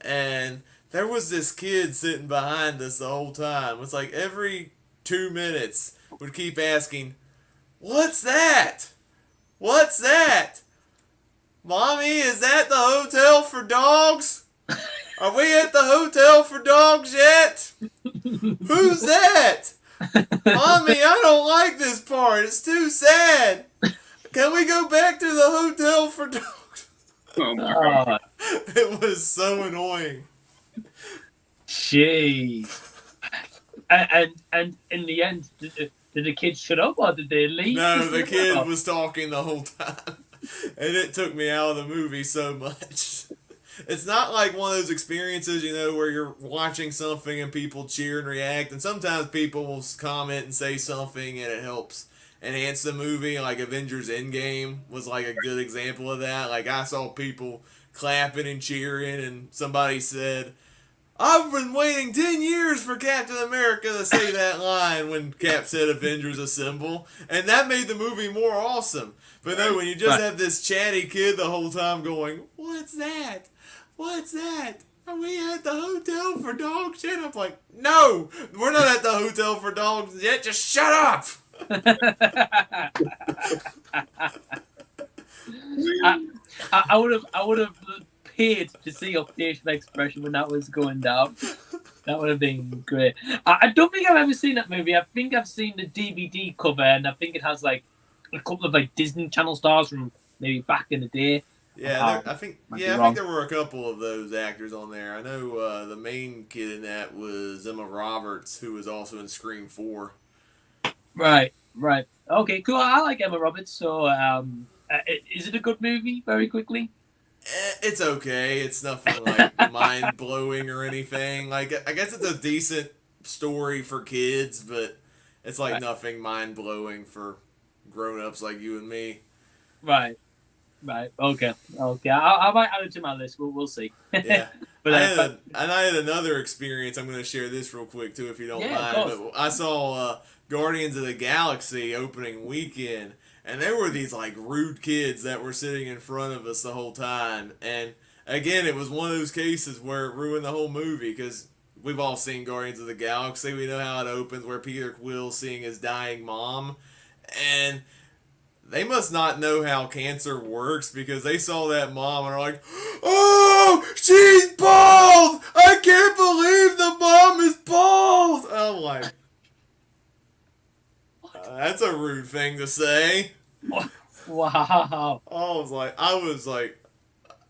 and there was this kid sitting behind us the whole time. It's like every 2 minutes would keep asking, "What's that? What's that? Mommy, is that the Hotel for Dogs? Are we at the Hotel for Dogs yet? Who's that? Mommy, I don't like this part. It's too sad. Can we go back to the Hotel for Dogs?" Oh my God. It was so annoying. Jeez. And in the end, did the kids shut up or did they leave? No, the kid was talking the whole time, and it took me out of the movie so much. It's not like one of those experiences, where you're watching something and people cheer and react, and sometimes people will comment and say something and it helps enhance the movie. Like Avengers Endgame was like a good example of that. Like I saw people clapping and cheering, and somebody said, I've been waiting 10 years for Captain America to say that line when Cap said Avengers Assemble, and that made the movie more awesome. But no, when you just have this chatty kid the whole time going, what's that? What's that? Are we at the hotel for dog shit? I'm like, no, we're not at the hotel for dogs yet. Just shut up. I would have paid to see your facial expression when that was going down. That would have been great. I don't think I've ever seen that movie. I think I've seen the DVD cover, and I think it has like a couple of like Disney Channel stars from maybe back in the day. Yeah, I think there were a couple of those actors on there. I know the main kid in that was Emma Roberts, who was also in Scream 4. Right. Okay, cool. I like Emma Roberts. So, is it a good movie? Very quickly. It's okay. It's nothing like mind blowing or anything. Like I guess it's a decent story for kids, but it's like nothing mind blowing for grown ups like you and me. Right. Okay. I might add it to my list. We'll see. Yeah. But I had another experience. I'm going to share this real quick too, if you don't mind. But I saw Guardians of the Galaxy opening weekend, and there were these like rude kids that were sitting in front of us the whole time. And again, it was one of those cases where it ruined the whole movie because we've all seen Guardians of the Galaxy. We know how it opens, where Peter Quill's seeing his dying mom, and they must not know how cancer works because they saw that mom and are like, oh, she's bald! I can't believe the mom is bald! I'm like, that's a rude thing to say. Wow. I was like,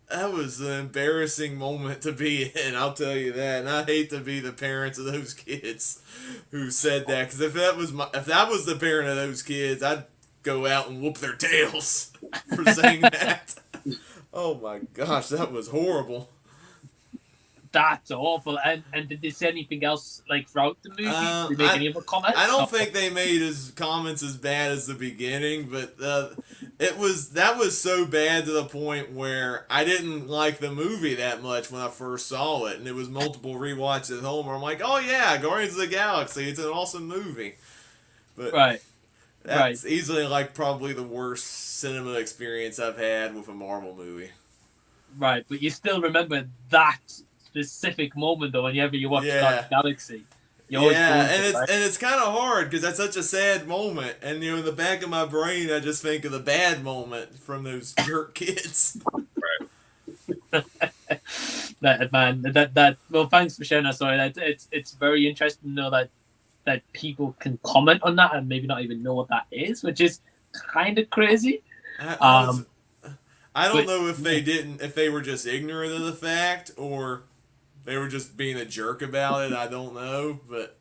that was an embarrassing moment to be in, I'll tell you that. And I hate to be the parents of those kids who said that, because if that was the parent of those kids, I'd go out and whoop their tails for saying that. Oh my gosh, that was horrible. That's awful. And did they say anything else like throughout the movie? Did they make any other comments? I don't think they made his comments as bad as the beginning, but that was so bad to the point where I didn't like the movie that much when I first saw it, and it was multiple rewatches at home where I'm like, oh yeah, Guardians of the Galaxy, it's an awesome movie. But that's easily like probably the worst cinema experience I've had with a Marvel movie. Right, but you still remember that specific moment though whenever you watch Galaxy. And it's kind of hard because that's such a sad moment, and in the back of my brain I just think of the bad moment from those jerk kids. Well, thanks for sharing that story. It's very interesting to know that people can comment on that and maybe not even know what that is, which is kind of crazy. I don't know if they were just ignorant of the fact or they were just being a jerk about it. I don't know, but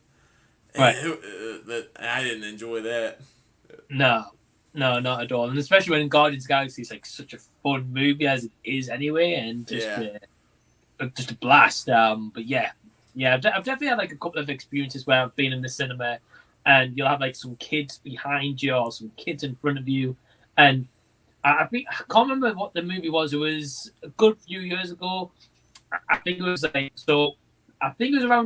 I didn't enjoy that. No, not at all. And especially when Guardians of the Galaxy is like such a fun movie as it is anyway, and just a blast. But I've definitely had like a couple of experiences where I've been in the cinema and you'll have like some kids behind you or some kids in front of you. And I can't remember what the movie was. It was a good few years ago. I think it was around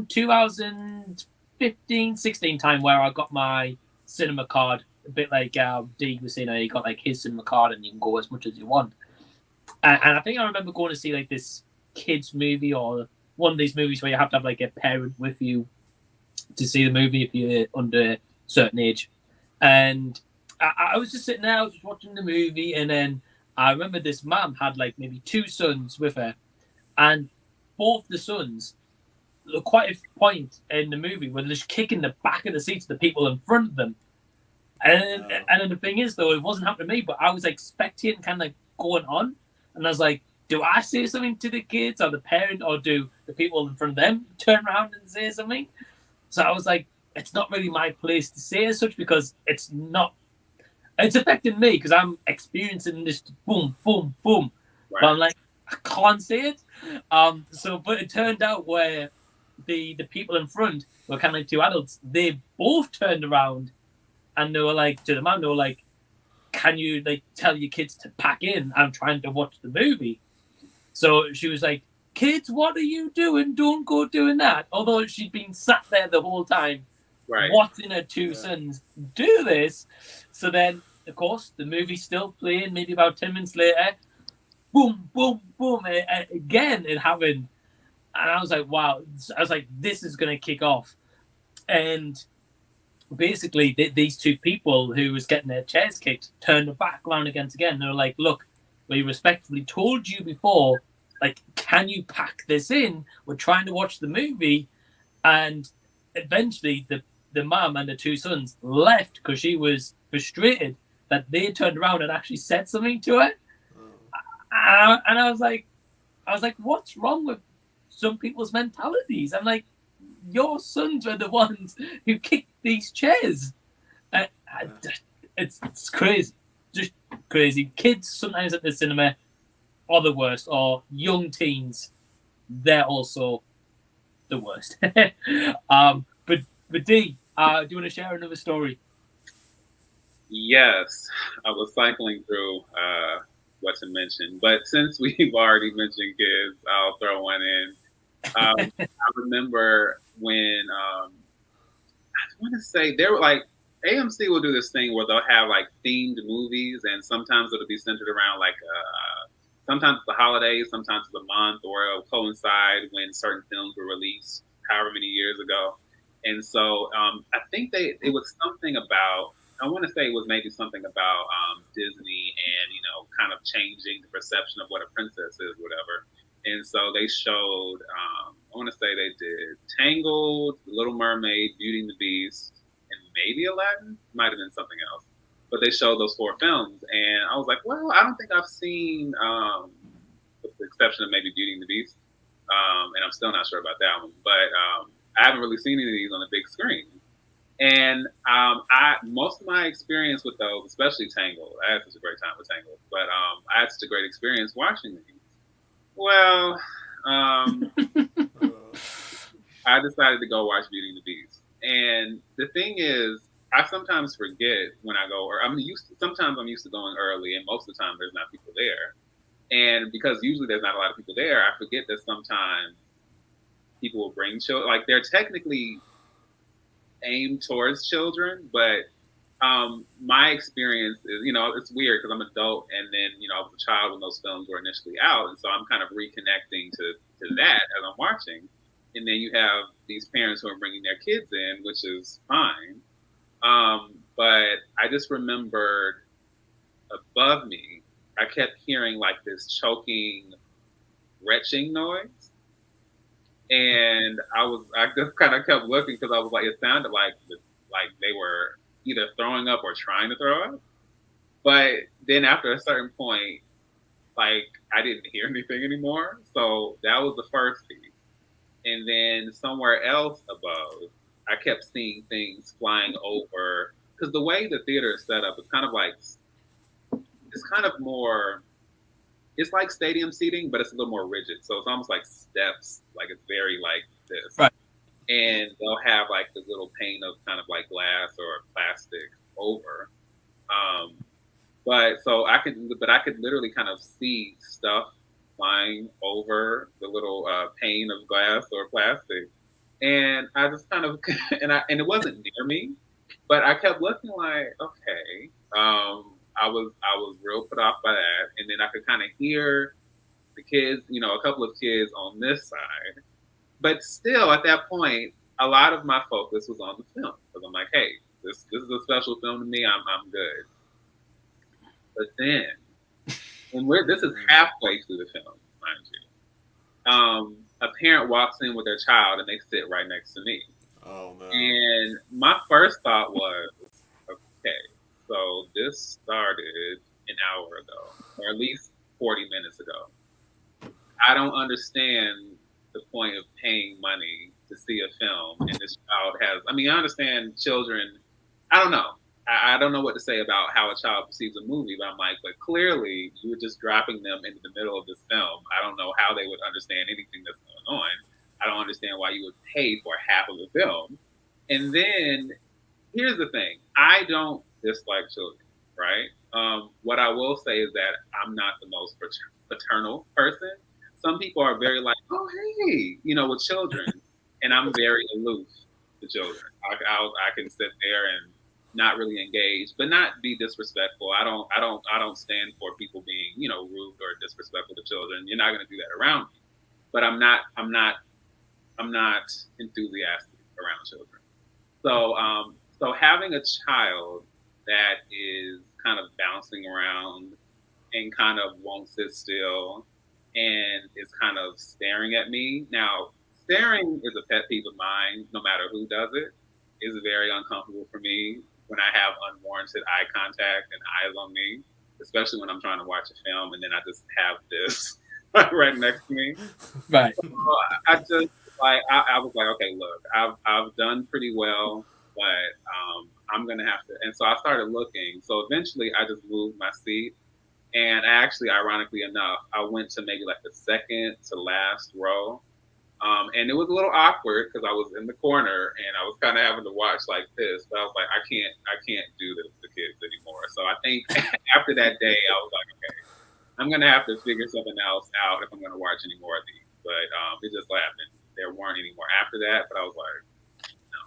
2015, 16 time where I got my cinema card. A bit like D was saying, he got like his cinema card and you can go as much as you want. And I think I remember going to see like this kids movie or one of these movies where you have to have like a parent with you to see the movie if you're under a certain age. And I was just sitting there, I was just watching the movie, and then I remember this mum had like maybe two sons with her, and both the sons, quite a point in the movie where they're just kicking the back of the seats of the people in front of them. And then the thing is, though, it wasn't happening to me, but I was like spectating, kind of like going on, and I was like, do I say something to the kids or the parent, or do the people in front of them turn around and say something? So I was like, it's not really my place to say as such, because it's not. It's affecting me because I'm experiencing this boom, boom, boom. Right. But I'm like, I can't say it. But it turned out where the people in front were kind of like two adults. They both turned around and they were like to the man. They were like, "Can you like tell your kids to pack in? I'm trying to watch the movie." So she was like, "Kids, what are you doing? Don't go doing that." Although she'd been sat there the whole time, Right. watching her two sons do this. So then, of course, the movie's still playing. Maybe about 10 minutes later, boom, boom, boom. Again, it happened. And I was like, wow. I was like, this is going to kick off. And basically, these two people who was getting their chairs kicked turned their back around against again. They were like, look, we respectfully told you before, like, can you pack this in? We're trying to watch the movie. And eventually, the mum and the two sons left because she was frustrated that they turned around and actually said something to her. And I was like, what's wrong with some people's mentalities? I'm like, your sons were the ones who kicked these chairs. It's crazy, just crazy. Kids sometimes at the cinema are the worst, or young teens, they're also the worst. But D, do you want to share another story? Yes, I was cycling through what to mention, but since we've already mentioned kids, I'll throw one in. I remember when I want to say they were like AMC will do this thing where they'll have like themed movies, and sometimes it'll be centered around like sometimes it's the holidays, sometimes it's a month, or it'll coincide when certain films were released however many years ago. And so I think it was something about, I want to say it was maybe something about Disney and, kind of changing the perception of what a princess is, whatever. And so they showed, I want to say they did Tangled, The Little Mermaid, Beauty and the Beast, and maybe Aladdin. Might have been something else. But they showed those 4 films. And I was like, well, I don't think I've seen, with the exception of maybe Beauty and the Beast. And I'm still not sure about that one. But I haven't really seen any of these on the big screen. And most of my experience with those, especially Tangled, I had such a great time with Tangled, but I had such a great experience watching these. Well, I decided to go watch Beauty and the Beast. And the thing is, I sometimes forget when I go, or sometimes I'm used to going early, and most of the time there's not people there. And because usually there's not a lot of people there, I forget that sometimes people will bring children. Like, they're technically aimed towards children, but my experience is, it's weird because I'm an adult, and then, I was a child when those films were initially out, and so I'm kind of reconnecting to that as I'm watching. And then you have these parents who are bringing their kids in, which is fine. But I just remembered above me, I kept hearing like this choking, retching noise. And I just kind of kept looking because I was like, it sounded like they were either throwing up or trying to throw up. But then after a certain point, like, I didn't hear anything anymore. So that was the first piece. And then somewhere else above, I kept seeing things flying over. Because the way the theater is set up, it's kind of more, it's like stadium seating, but it's a little more rigid. So it's almost like steps, like it's very like this. Right. And they'll have like this little pane of kind of like glass or plastic over. But I could literally kind of see stuff flying over the little pane of glass or plastic. And I just kind of, and it wasn't near me, but I kept looking like, okay. I was real put off by that, and then I could kind of hear the kids, a couple of kids on this side, but still at that point, a lot of my focus was on the film because I'm like, hey, this is a special film to me. I'm good. But then, and this is halfway through the film, mind you. A parent walks in with their child and they sit right next to me. Oh no! And my first thought was, okay. So this started an hour ago, or at least 40 minutes ago. understand the point of paying money to see a film, and this child has. I mean, I understand children. I don't know. I don't know what to say about how a child perceives a movie, but I'm like, but clearly you were just dropping them into the middle of this film. I don't know how they would understand anything that's going on. I don't understand why you would pay for half of the film. And then here's the thing: I don't dislike children, right? What I will say is that I'm not the most paternal person. Some people are very like, oh hey, with children, and I'm very aloof to children. I can sit there and not really engage, but not be disrespectful. I don't stand for people being, rude or disrespectful to children. You're not going to do that around me. But I'm not enthusiastic around children. So having a child that is kind of bouncing around and kind of won't sit still and is kind of staring at me. Now, staring is a pet peeve of mine, no matter who does it. It's very uncomfortable for me when I have unwarranted eye contact and eyes on me, especially when I'm trying to watch a film and then I just have this right next to me. Right. So I just I was like, okay, look, I've done pretty well, but I'm gonna have to. And so I started looking. So eventually, I just moved my seat, and actually, ironically enough, I went to maybe like the second to last row. And it was a little awkward because I was in the corner and I was kind of having to watch like this. But I was like, I can't do this to kids anymore. So I think after that day, I was like, okay, I'm gonna have to figure something else out if I'm gonna watch any more of these. But it just happened. There weren't any more after that. But I was like, no.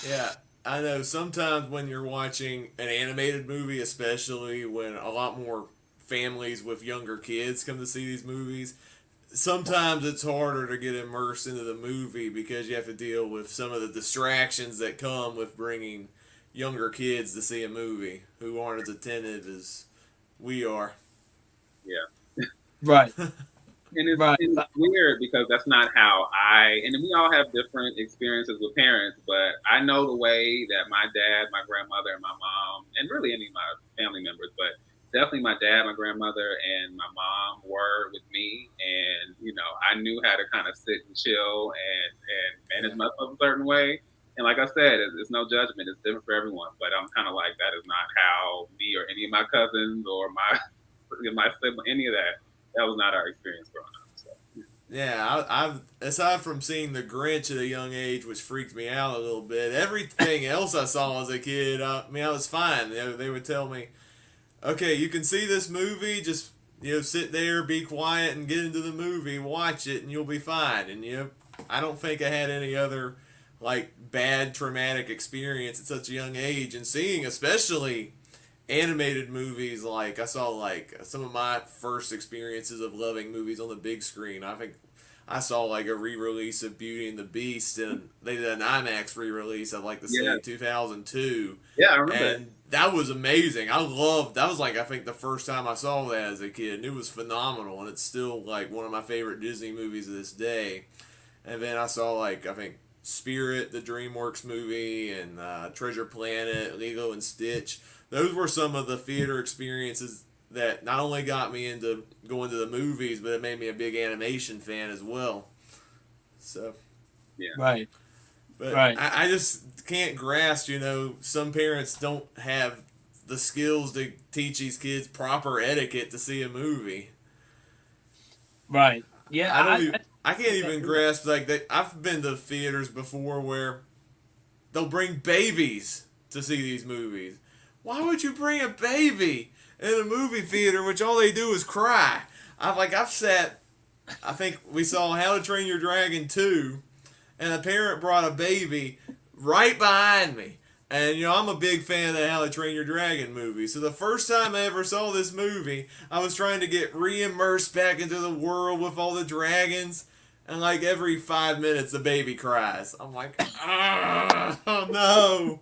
Yeah, I know. Sometimes when you're watching an animated movie, especially when a lot more families with younger kids come to see these movies, sometimes it's harder to get immersed into the movie because you have to deal with some of the distractions that come with bringing younger kids to see a movie who aren't as attentive as we are. Yeah. Right. And it's weird because that's not how and we all have different experiences with parents, but I know the way that my dad, my grandmother, and my mom, and really any of my family members, but definitely my dad, my grandmother, and my mom were with me. And, I knew how to kind of sit and chill and manage myself a certain way. And like I said, it's no judgment. It's different for everyone. But I'm kind of like, that is not how me or any of my cousins or my sibling, any of that. That was not our experience growing up. So. Yeah, I've aside from seeing the Grinch at a young age, which freaked me out a little bit, everything else I saw as a kid, I was fine. They would tell me, okay, you can see this movie, just sit there, be quiet, and get into the movie, watch it, and you'll be fine. And I don't think I had any other bad traumatic experience at such a young age, and seeing especially animated movies. Like I saw some of my first experiences of loving movies on the big screen. I think I saw a re-release of Beauty and the Beast, and they did an IMAX re-release I'd like to see in 2002. Yeah, I remember. And that was amazing. That was I think the first time I saw that as a kid, and it was phenomenal, and it's still one of my favorite Disney movies of this day. And then I saw I think Spirit, the DreamWorks movie, and Treasure Planet, Lilo and Stitch. Those were some of the theater experiences that not only got me into going to the movies, but it made me a big animation fan as well. So, yeah. Right. But right. I just can't grasp, some parents don't have the skills to teach these kids proper etiquette to see a movie. Right. Yeah. I can't even grasp I've been to theaters before where they'll bring babies to see these movies. Why would you bring a baby in a movie theater which all they do is cry? I've sat, I think we saw How to Train Your Dragon 2, and a parent brought a baby right behind me. And, I'm a big fan of the How to Train Your Dragon movie. So the first time I ever saw this movie, I was trying to get re-immersed back into the world with all the dragons. And every 5 minutes, the baby cries. I'm like, oh no.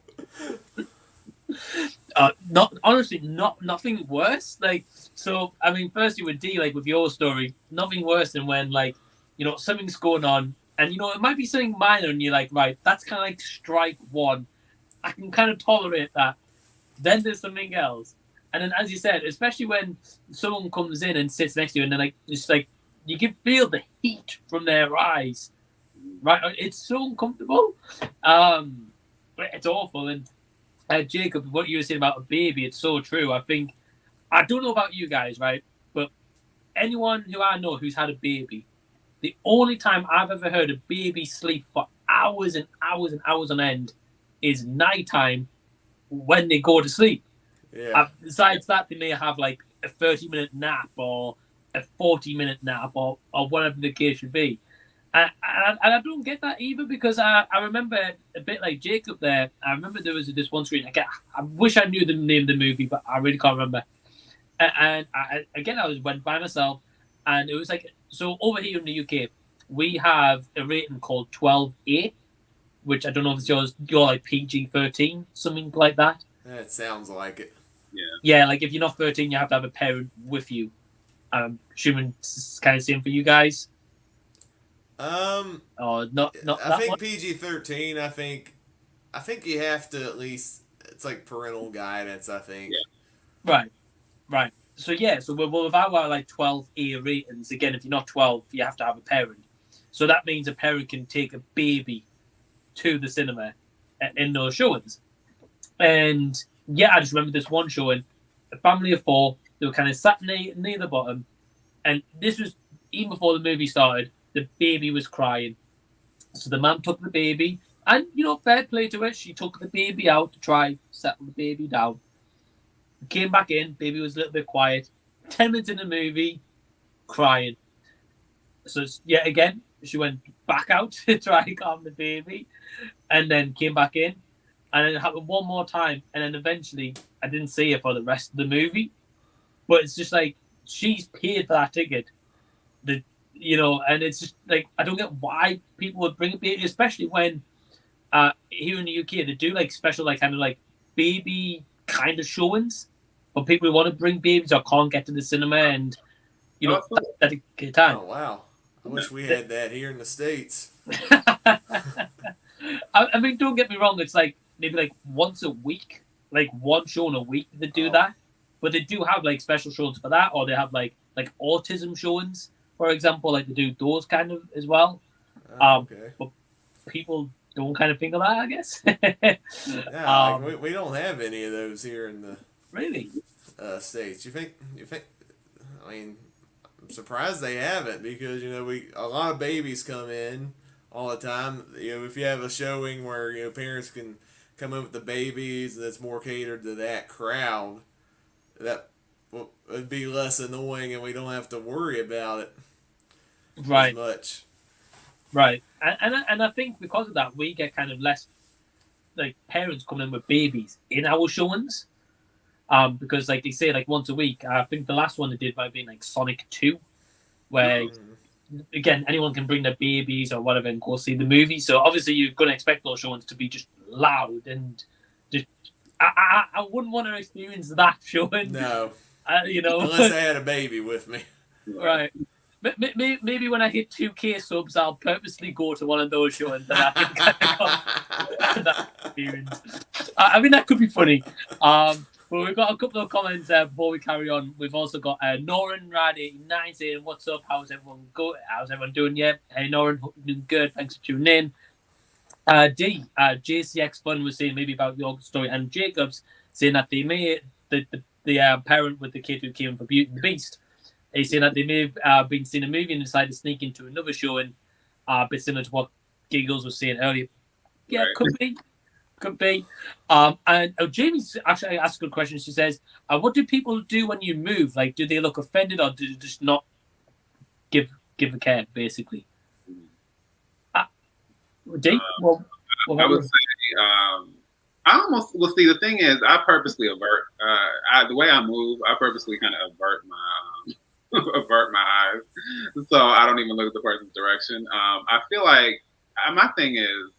Nothing worse. Firstly with D, with your story, nothing worse than when something's going on, and it might be something minor, and you're like, right, that's kind of strike one. I can kind of tolerate that. Then there's something else, and then as you said, especially when someone comes in and sits next to you, and then just you can feel the heat from their eyes. Right, it's so uncomfortable. It's awful. And Jacob, what you were saying about a baby, it's so true. I don't know about you guys, right? But anyone who I know who's had a baby, the only time I've ever heard a baby sleep for hours and hours and hours on end is nighttime when they go to sleep. Yeah. Besides that, they may have like a 30-minute nap or a 40-minute nap or whatever the case should be. And I don't get that either because I remember a bit like Jacob there. I remember there was this one screen. I wish I knew the name of the movie, but I really can't remember. And I went by myself, and it was like, so over here in the UK, we have a rating called 12A, which I don't know if it's you're like PG-13, something like that. That sounds like it. Yeah, like if you're not 13, you have to have a parent with you. I'm assuming it's kind of same for you guys. Or not I think much? PG-13. I think you have to at least. It's like parental guidance. I think. Yeah. Right. So yeah, so with our like 12A ratings, again, if you're not 12, you have to have a parent. So that means a parent can take a baby to the cinema in those showings. And yeah, I just remember this one showing, a family of 4. They were kind of sat near the bottom, and this was even before the movie started. The baby was crying, so the mum took the baby, and fair play to her. She took the baby out to try settle the baby down. Came back in, baby was a little bit quiet. 10 minutes in the movie, crying. So yet again, she went back out to try and calm the baby, and then came back in, and then it happened one more time, and then eventually I didn't see her for the rest of the movie. But it's just like she's paid for that ticket, and it's just like I don't get why people would bring a baby, especially when here in the UK they do like special like kind of like baby kind of showings for people who want to bring babies or can't get to the cinema and dedicate time. Oh wow! I wish we had that here in the States. I mean, don't get me wrong. It's like maybe like once a week, like one show in a week they do that. But they do have like special shows for that, or they have like autism showings, for example. Like they do those kind of as well. Okay. But people don't kind of think of that, I guess. Yeah, like we don't have any of those here in the really States. You think? I mean, I'm surprised they haven't because a lot of babies come in all the time. If you have a showing where parents can come in with the babies, that's more catered to that crowd. That would be less annoying, and we don't have to worry about it as much. Right, and I think because of that, we get kind of less like parents coming in with babies in our showings, because like they say like once a week. I think the last one they did might have been like Sonic 2, where again anyone can bring their babies or whatever and go see the movie. So obviously you're going to expect those showings to be just loud and just. I wouldn't want to experience that showing. No. Unless I had a baby with me. Right. Maybe when I hit 2K subs, I'll purposely go to one of those shows that I can kind of that experience. I mean, that could be funny. But we've got a couple of comments before we carry on. We've also got Noran Rad89 saying, "What's up? How's everyone doing? Yeah, hey Noran, hope you're doing good. Thanks for tuning in." JCX Fun was saying maybe about your story, and Jacob's saying that they may the parent with the kid who came for Beauty and the Beast. He's saying that they may have been seeing a movie and decided to sneak into another showing, a bit similar to what Giggles was saying earlier. Yeah, right. Could be. And Jamie's actually asked a good question. She says, "What do people do when you move? Like, do they look offended or do they just not give a care, basically?" D? I would say, I almost, see, the thing is, I purposely avert, the way I move, I purposely kind of avert my eyes. So I don't even look at the person's direction. I feel like, my thing is,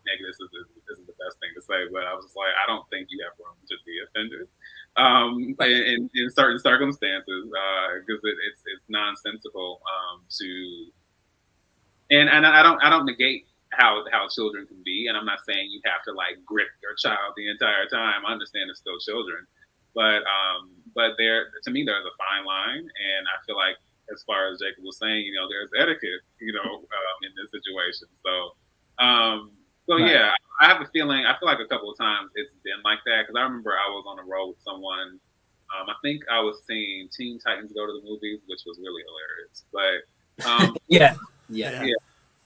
maybe this isn't the best thing to say, but I was just like, I don't think you have room to be offended. In certain circumstances, because it's nonsensical, and I don't negate how children can be, and I'm not saying you have to like grip your child the entire time. I understand it's still children, but there, to me, there's a fine line, and I feel like as far as Jacob was saying, there's etiquette, in this situation. So Right. yeah, I have a feeling. I feel like a couple of times it's been like that because I remember I was on the road with someone. I think I was seeing Teen Titans go to the movies, which was really hilarious. But Yeah. Yeah. yeah,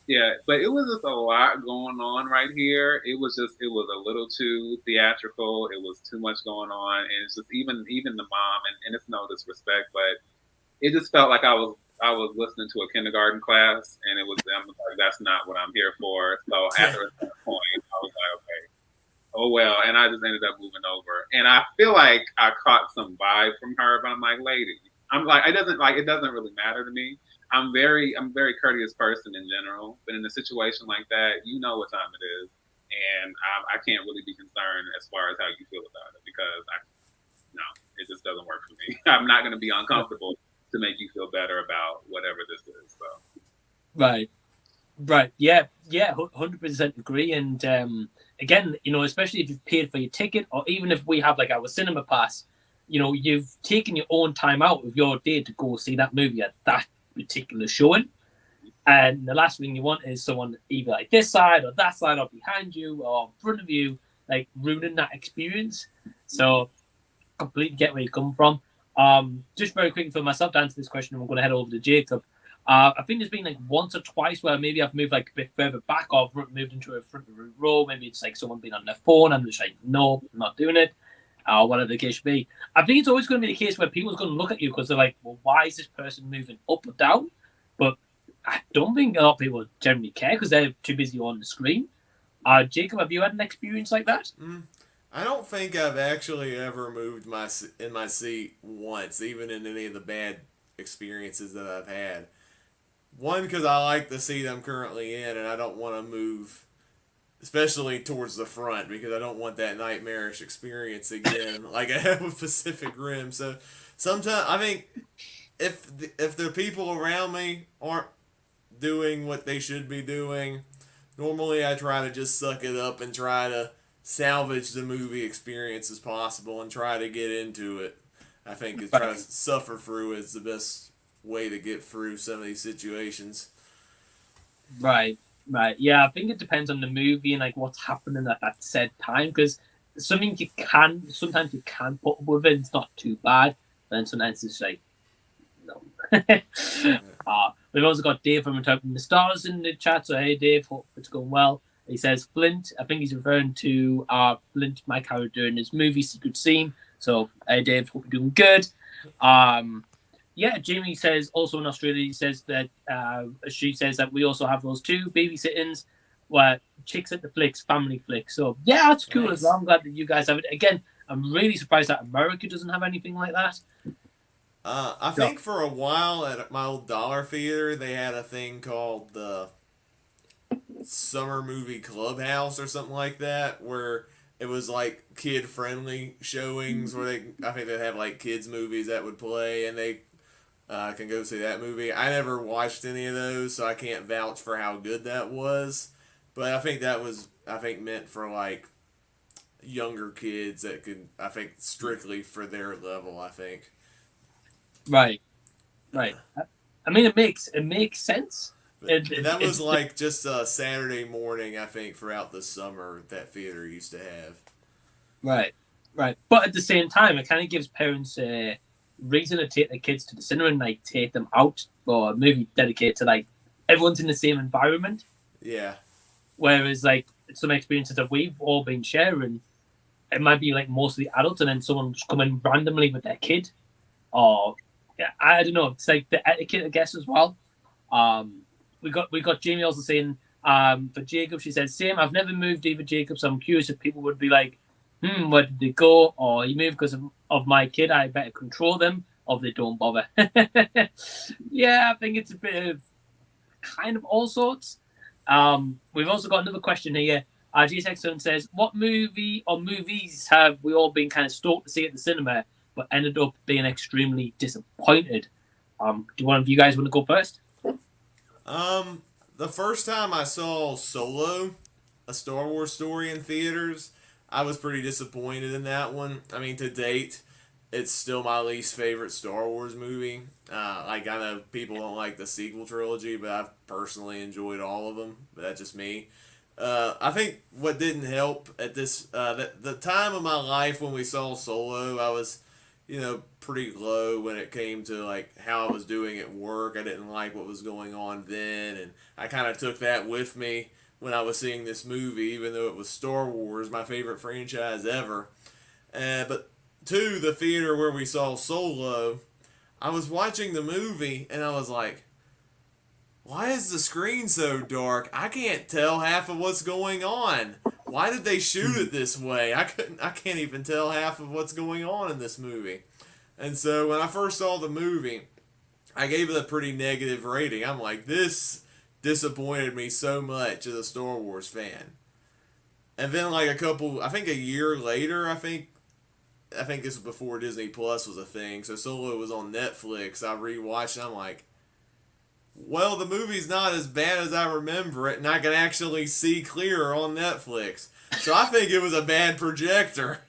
yeah, but it was just a lot going on right here. It was a little too theatrical. It was too much going on, and it's just even the mom, and it's no disrespect, but it just felt like I was listening to a kindergarten class, and I'm like, that's not what I'm here for. So after a certain point, I was like, okay, oh well, and I just ended up moving over, and I feel like I caught some vibe from her, but I'm like, lady, I'm like, it doesn't really matter to me. I'm a very courteous person in general, but in a situation like that, you know what time it is, and I can't really be concerned as far as how you feel about it because no, it just doesn't work for me. I'm not going to be uncomfortable to make you feel better about whatever this is. So. Right. Right. Yeah. Yeah. 100% agree. And again, especially if you've paid for your ticket, or even if we have like our cinema pass, you've taken your own time out of your day to go see that movie at that particular showing. And the last thing you want is someone either like this side or that side or behind you or in front of you, like ruining that experience. So completely get where you come from. Just very quickly for myself to answer this question, I'm going to head over to Jacob. I think there's been like once or twice where maybe I've moved like a bit further back or moved into a front row. Maybe it's like someone being on their phone. I'm just like, no, I'm not doing it. Whatever the case be. I think it's always going to be the case where people's going to look at you because they're like, well, why is this person moving up or down? But I don't think a lot of people generally care because they're too busy on the screen. Jacob, have you had an experience like that? I don't think I've actually ever moved in my seat once, even in any of the bad experiences that I've had. One, because I like the seat I'm currently in, and I don't want to move, especially towards the front, because I don't want that nightmarish experience again, like I had with Pacific Rim. So sometimes I think if the people around me aren't doing what they should be doing, normally I try to just suck it up and try to salvage the movie experience as possible and try to get into it. I think is try to suffer through is the best way to get through some of these situations. Right, right. Yeah, I think it depends on the movie and like what's happening at that said time because sometimes you can put up with it. It's not too bad, but then sometimes it's like no. We've also got Dave from Interpreting the Stars in the chat. So hey, Dave, hope it's going well. He says Flint. I think he's referring to Flint, my character in his movie Secret Scene. So hey, Dave, hope you're doing good. Yeah, Jamie says also in Australia, he says that she says that we also have those two babysitting where chicks at the flicks, family flicks. So yeah, that's cool as well. I'm glad that you guys have it. Again, I'm really surprised that America doesn't have anything like that. I think for a while at my old Dollar Theater, they had a thing called the Summer Movie Clubhouse or something like that, where it was like kid friendly showings where I think they'd have like kids movies that would play and they can go see that movie. I never watched any of those, so I can't vouch for how good that was. But I think that was meant for like younger kids that could strictly for their level. I think. Right. I mean, it makes sense. That was like just a Saturday morning, I think, throughout the summer that theater used to have. Right. But at the same time, it kind of gives parents a reason to take their kids to the cinema and like take them out for a movie dedicated to like everyone's in the same environment. Yeah. Whereas like some experiences that we've all been sharing, it might be like mostly adults and then someone just come in randomly with their kid, or I don't know. It's like the etiquette, I guess, as well. We got Jamie also saying for Jacob, she said same. I've never moved either, Jacob, so I'm curious if people would be like, where did they go? Or he moved because of my kid. I better control them, or if they don't bother. Yeah, I think it's a bit of kind of all sorts. We've also got another question here. GSX says, what movie or movies have we all been kind of stoked to see at the cinema, but ended up being extremely disappointed? Do one of you guys want to go first? The first time I saw Solo, a Star Wars story in theaters, I was pretty disappointed in that one. I mean, to date, it's still my least favorite Star Wars movie. Like I know people don't like the sequel trilogy, but I've personally enjoyed all of them. But that's just me. I think what didn't help at the time of my life when we saw Solo, I was, pretty low when it came to like how I was doing at work. I didn't like what was going on then, and I kind of took that with me when I was seeing this movie, even though it was Star Wars, my favorite franchise ever. But to the theater where we saw Solo, I was watching the movie and I was like, why is the screen so dark? I can't tell half of what's going on. Why did they shoot it this way? I can't even tell half of what's going on in this movie. And so when I first saw the movie, I gave it a pretty negative rating. I'm like, this disappointed me so much as a Star Wars fan. And then like I think a year later, I think this was before Disney Plus was a thing. So Solo was on Netflix. I rewatched it. I'm like, well, the movie's not as bad as I remember it, and I can actually see clearer on Netflix. So I think it was a bad projector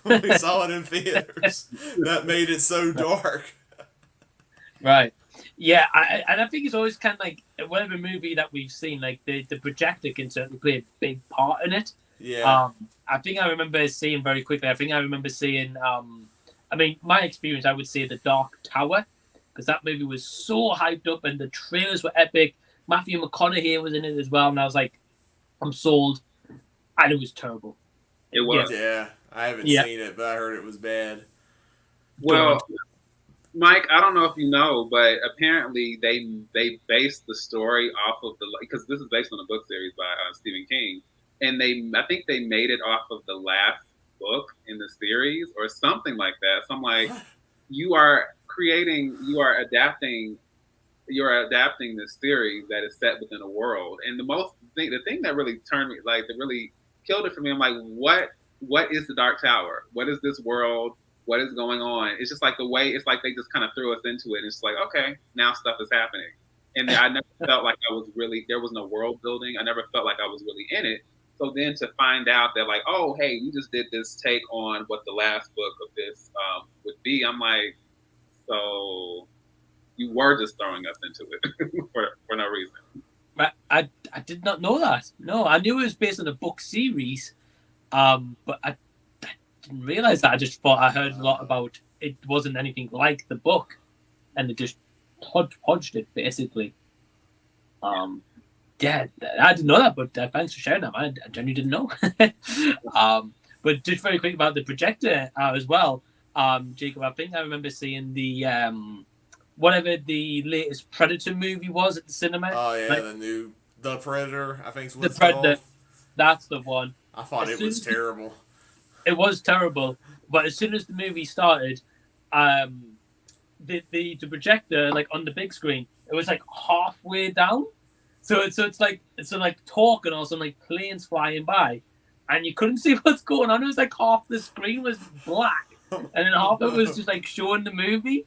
when we saw it in theaters that made it so dark. Right. Yeah, I think it's always kind of like whatever movie that we've seen, like the projector can certainly play a big part in it. Yeah. I think I remember seeing very quickly. I think I remember seeing. I mean, my experience, I would say, The Dark Tower, because that movie was so hyped up and the trailers were epic. Matthew McConaughey was in it as well, and I was like, I'm sold. And it was terrible. It was. Yeah, I haven't seen it, but I heard it was bad. Well, Mike, I don't know if you know, but apparently they based the story off of because this is based on a book series by Stephen King, and I think they made it off of the last book in the series or something like that. So I'm like, you are adapting this series that is set within a world, and the thing that really turned me, like, that really killed it for me, I'm like, what is the Dark Tower? What is this world? What is going on? It's just like the way, it's like they just kind of threw us into it. And it's like, okay, now stuff is happening. And I never felt like there was no world building. I never felt like I was really in it. So then to find out that like, oh, hey, we just did this take on what the last book of this would be. I'm like, so you were just throwing us into it for no reason. I did not know that. No, I knew it was based on a book series, but I didn't realize that. I just thought I heard a lot about it wasn't anything like the book, and they just hodged it basically. Yeah, I didn't know that, but thanks for sharing that, man. I genuinely didn't know. But just very quick about the projector as well, Jacob. I think I remember seeing the whatever the latest Predator movie was at the cinema. Oh yeah, like, the Predator. I think it's the Predator. That's the one. I thought it was terrible. It was terrible, but as soon as the movie started, the projector, like on the big screen, it was like halfway down. So it's like talking or some like planes flying by, and you couldn't see what's going on. It was like half the screen was black, and then half of it was just like showing the movie.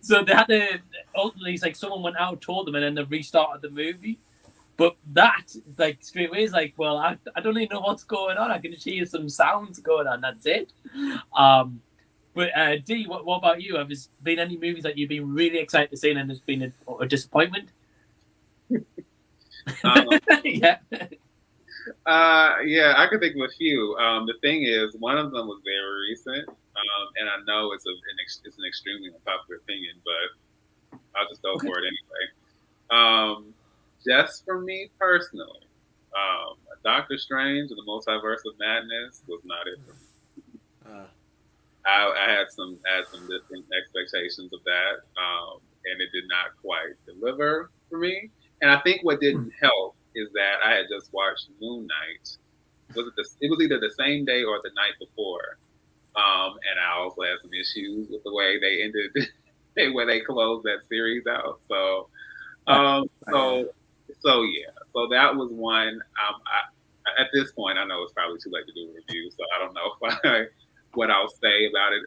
So they had to ultimately, it's like someone went out, told them, and then they restarted the movie. But that, like, straight away is like, well, I don't even know what's going on. I can just hear some sounds going on. That's it. But D, what about you? Have there been any movies that you've been really excited to see and there's been a disappointment? Yeah, I could think of a few. The thing is, one of them was very recent, and I know it's an extremely unpopular opinion, but I'll just go for it anyway. Just for me personally, Doctor Strange and the Multiverse of Madness was not it for me. I had some different expectations of that, and it did not quite deliver for me. And I think what didn't help is that I had just watched Moon Knight. It was either the same day or the night before, and I also had some issues with the way they ended, where they closed that series out. So that was one. At this point, I know it's probably too late to do a review, so I don't know what I'll say about it.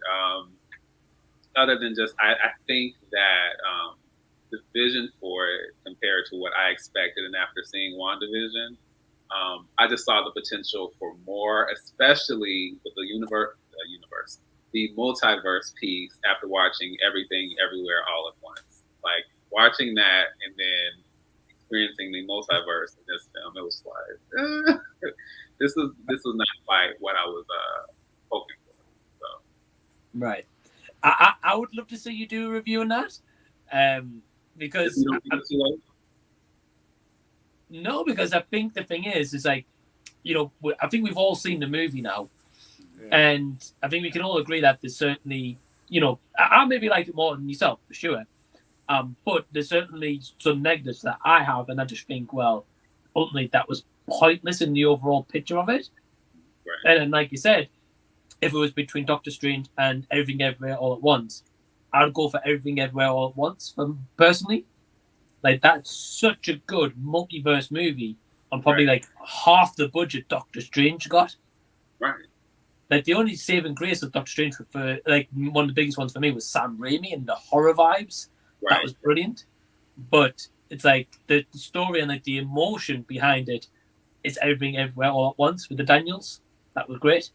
Other than just, I think that the vision for it compared to what I expected, and after seeing WandaVision, I just saw the potential for more, especially with the universe, the multiverse piece after watching Everything Everywhere All at Once. Like watching that and then experiencing the multiverse in this film, it was like this was not quite what I was hoping for. So. Right. I would love to see you do a review on that. Because no, because I think the thing is like, you know, I think we've all seen the movie now, and I think we can all agree that there's certainly, you know, I maybe like it more than yourself for sure, but there's certainly some negatives that I have, and I just think, well, ultimately that was pointless in the overall picture of it. Right. And like you said, if it was between Doctor Strange and Everything Everywhere All at Once, I'd go for Everything Everywhere All at Once. Personally, like that's such a good multiverse movie, on probably like half the budget Doctor Strange got. Right. Like the only saving grace of Doctor Strange for like one of the biggest ones for me was Sam Raimi and the horror vibes. Right. That was brilliant. But it's like the story and like the emotion behind it is Everything Everywhere All at Once with the Daniels. That was great.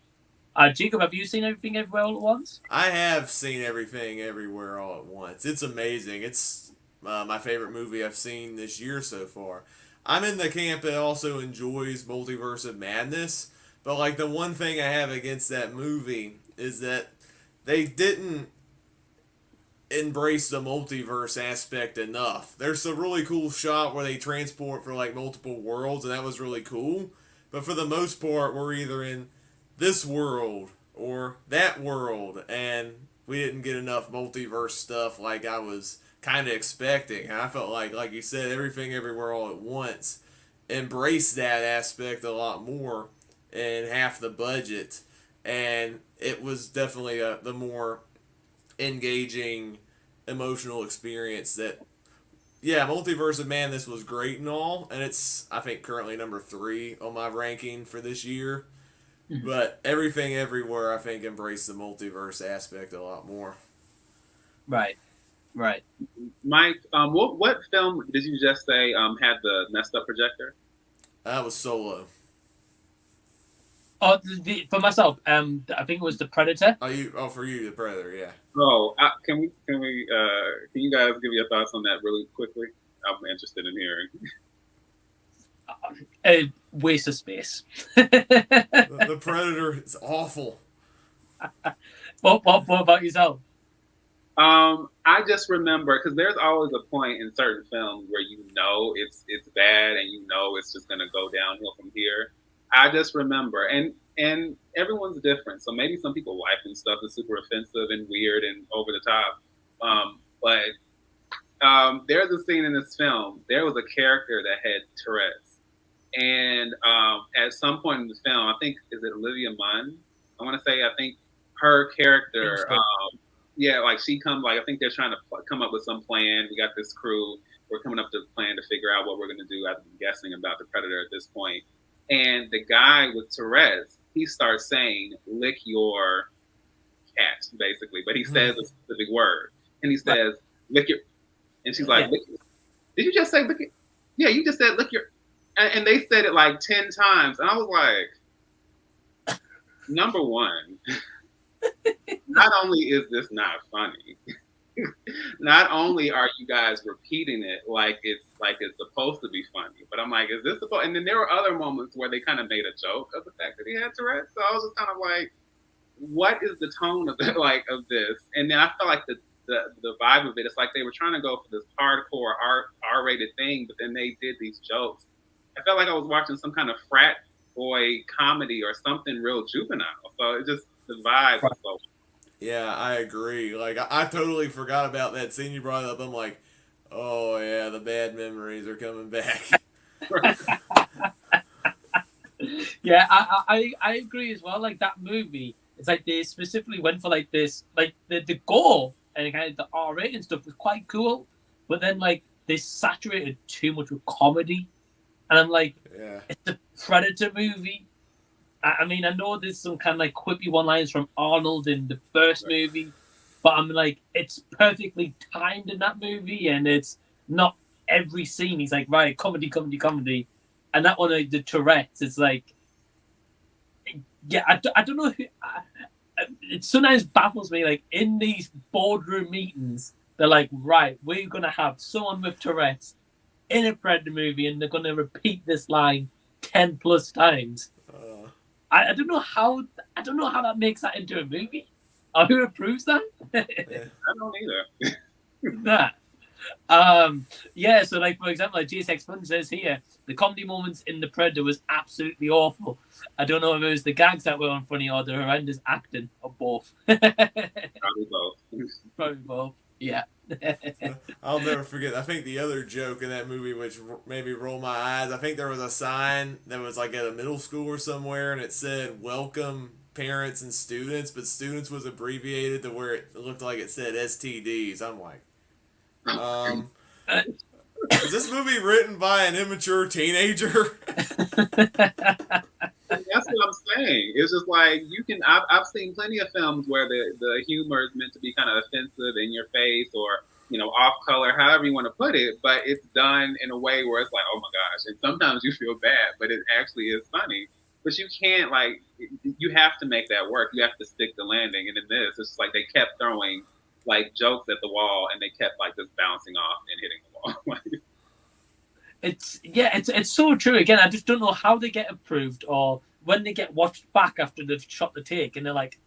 Jacob, have you seen Everything Everywhere All at Once? I have seen Everything Everywhere All at Once. It's amazing. It's my favorite movie I've seen this year so far. I'm in the camp that also enjoys Multiverse of Madness, but like the one thing I have against that movie is that they didn't embrace the multiverse aspect enough. There's a really cool shot where they transport for like multiple worlds, and that was really cool. But for the most part, we're either in this world or that world, and we didn't get enough multiverse stuff like I was kind of expecting. And I felt like you said, Everything Everywhere All at Once embraced that aspect a lot more in half the budget, and it was definitely the more engaging emotional experience that Multiverse of Madness was great and all, and it's I think currently number 3 on my ranking for this year. But Everything Everywhere, I think, embraced the multiverse aspect a lot more. Right. Mike, what film did you just say had the messed up projector? That was Solo. Oh, for myself, I think it was The Predator. For you, The Predator, yeah. Oh, can you guys give your thoughts on that really quickly? I'm interested in hearing. A waste of space. The Predator is awful. What about yourself? I just remember, because there's always a point in certain films where you know it's bad and you know it's just gonna go downhill from here. I just remember, and everyone's different, so maybe some people wiping stuff is super offensive and weird and over the top. But there's a scene in this film. There was a character that had Tourette's, and at some point in the film, I think is it Olivia Munn? I think her character. Like she comes, like I think they're trying to come up with some plan. We got this crew. We're coming up with a plan to figure out what we're going to do. I'm guessing about the Predator at this point. And the guy with Tourette's, he starts saying, "Lick your cat," basically. But he says a specific word. And he says, "Lick your," and she's like, "Lick your." Did you just say lick it? Yeah, you just said lick your. And they said it like 10 times. And I was like, number one, not only is this not funny, not only are you guys repeating it like it's supposed to be funny, but I'm like, is this supposed? And then there were other moments where they kind of made a joke of the fact that he had Tourette's. So I was just kind of like, what is the tone of it, of this? And then I felt like the vibe of it, it's like they were trying to go for this hardcore R-rated thing, but then they did these jokes. I felt like I was watching some kind of frat boy comedy or something real juvenile. So it just, the vibe was so. Yeah, I agree. Like, I totally forgot about that scene you brought up. I'm like, oh yeah, the bad memories are coming back. Yeah, I agree as well. Like that movie, it's like they specifically went for like this, like the gore and kind of the R-rated stuff was quite cool, but then like they saturated too much with comedy, and I'm like, it's a Predator movie. I mean, I know there's some kind of like quippy one-liners from Arnold in the first movie, but I'm like, it's perfectly timed in that movie, and it's not every scene. He's like, right, comedy, and that one, like the Tourette's, it's like, yeah, I don't know. it sometimes baffles me. Like in these boardroom meetings, they're like, right, we're gonna have someone with Tourette's in a Predator movie, and they're gonna repeat this line 10 plus times. I don't know how that makes that into a movie. Or who approves that? I don't either. That. Yeah, so like for example, like JSX Fun says here, the comedy moments in The Predator was absolutely awful. I don't know if it was the gags that were unfunny or the horrendous acting, or both. Probably both. Probably both. Yeah. I'll never forget. I think the other joke in that movie, which made me roll my eyes, I think there was a sign that was like at a middle school or somewhere, and it said "Welcome parents and students," but students was abbreviated to where it looked like it said STDs. I'm like, is this movie written by an immature teenager? That's what I'm saying. It's just like I've seen plenty of films where the humor is meant to be kind of offensive, in your face, or off color, however you want to put it, but it's done in a way where it's like, oh my gosh, and sometimes you feel bad, but it actually is funny. But you can't, you have to make that work. You have to stick the landing. And in this, it's just like they kept throwing like jokes at the wall, and they kept like just bouncing off and hitting the wall. It's so true. Again, I just don't know how they get approved, or when they get watched back after they've shot the take, and they're like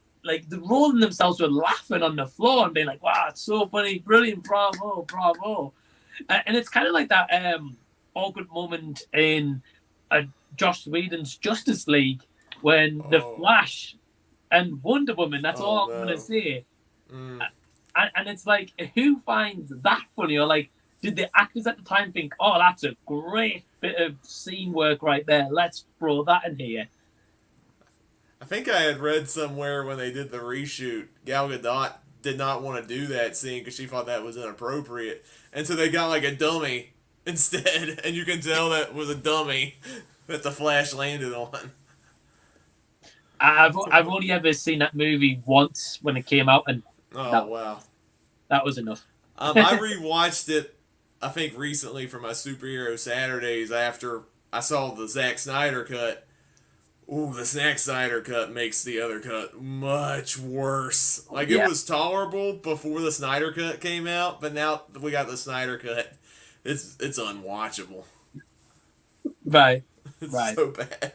they're rolling themselves with laughing on the floor and being like, "Wow, it's so funny, brilliant, bravo, bravo," and it's kind of like that awkward moment in Joss Whedon's Justice League when the Flash and Wonder Woman. That's all I'm gonna say. And it's like, who finds that funny, or like, did the actors at the time think, "Oh, that's a great bit of scene work right there. Let's throw that in here"? I think I had read somewhere when they did the reshoot, Gal Gadot did not want to do that scene because she thought that was inappropriate, and so they got like a dummy instead, and you can tell that was a dummy that the Flash landed on. I've only ever seen that movie once when it came out, and wow, that was enough. I rewatched it, I think recently for my Superhero Saturdays after I saw the Zack Snyder cut. Ooh, the Zack Snyder cut makes the other cut much worse. Like, it was tolerable before the Snyder cut came out, but now we got the Snyder cut. It's unwatchable. Right. It's so bad.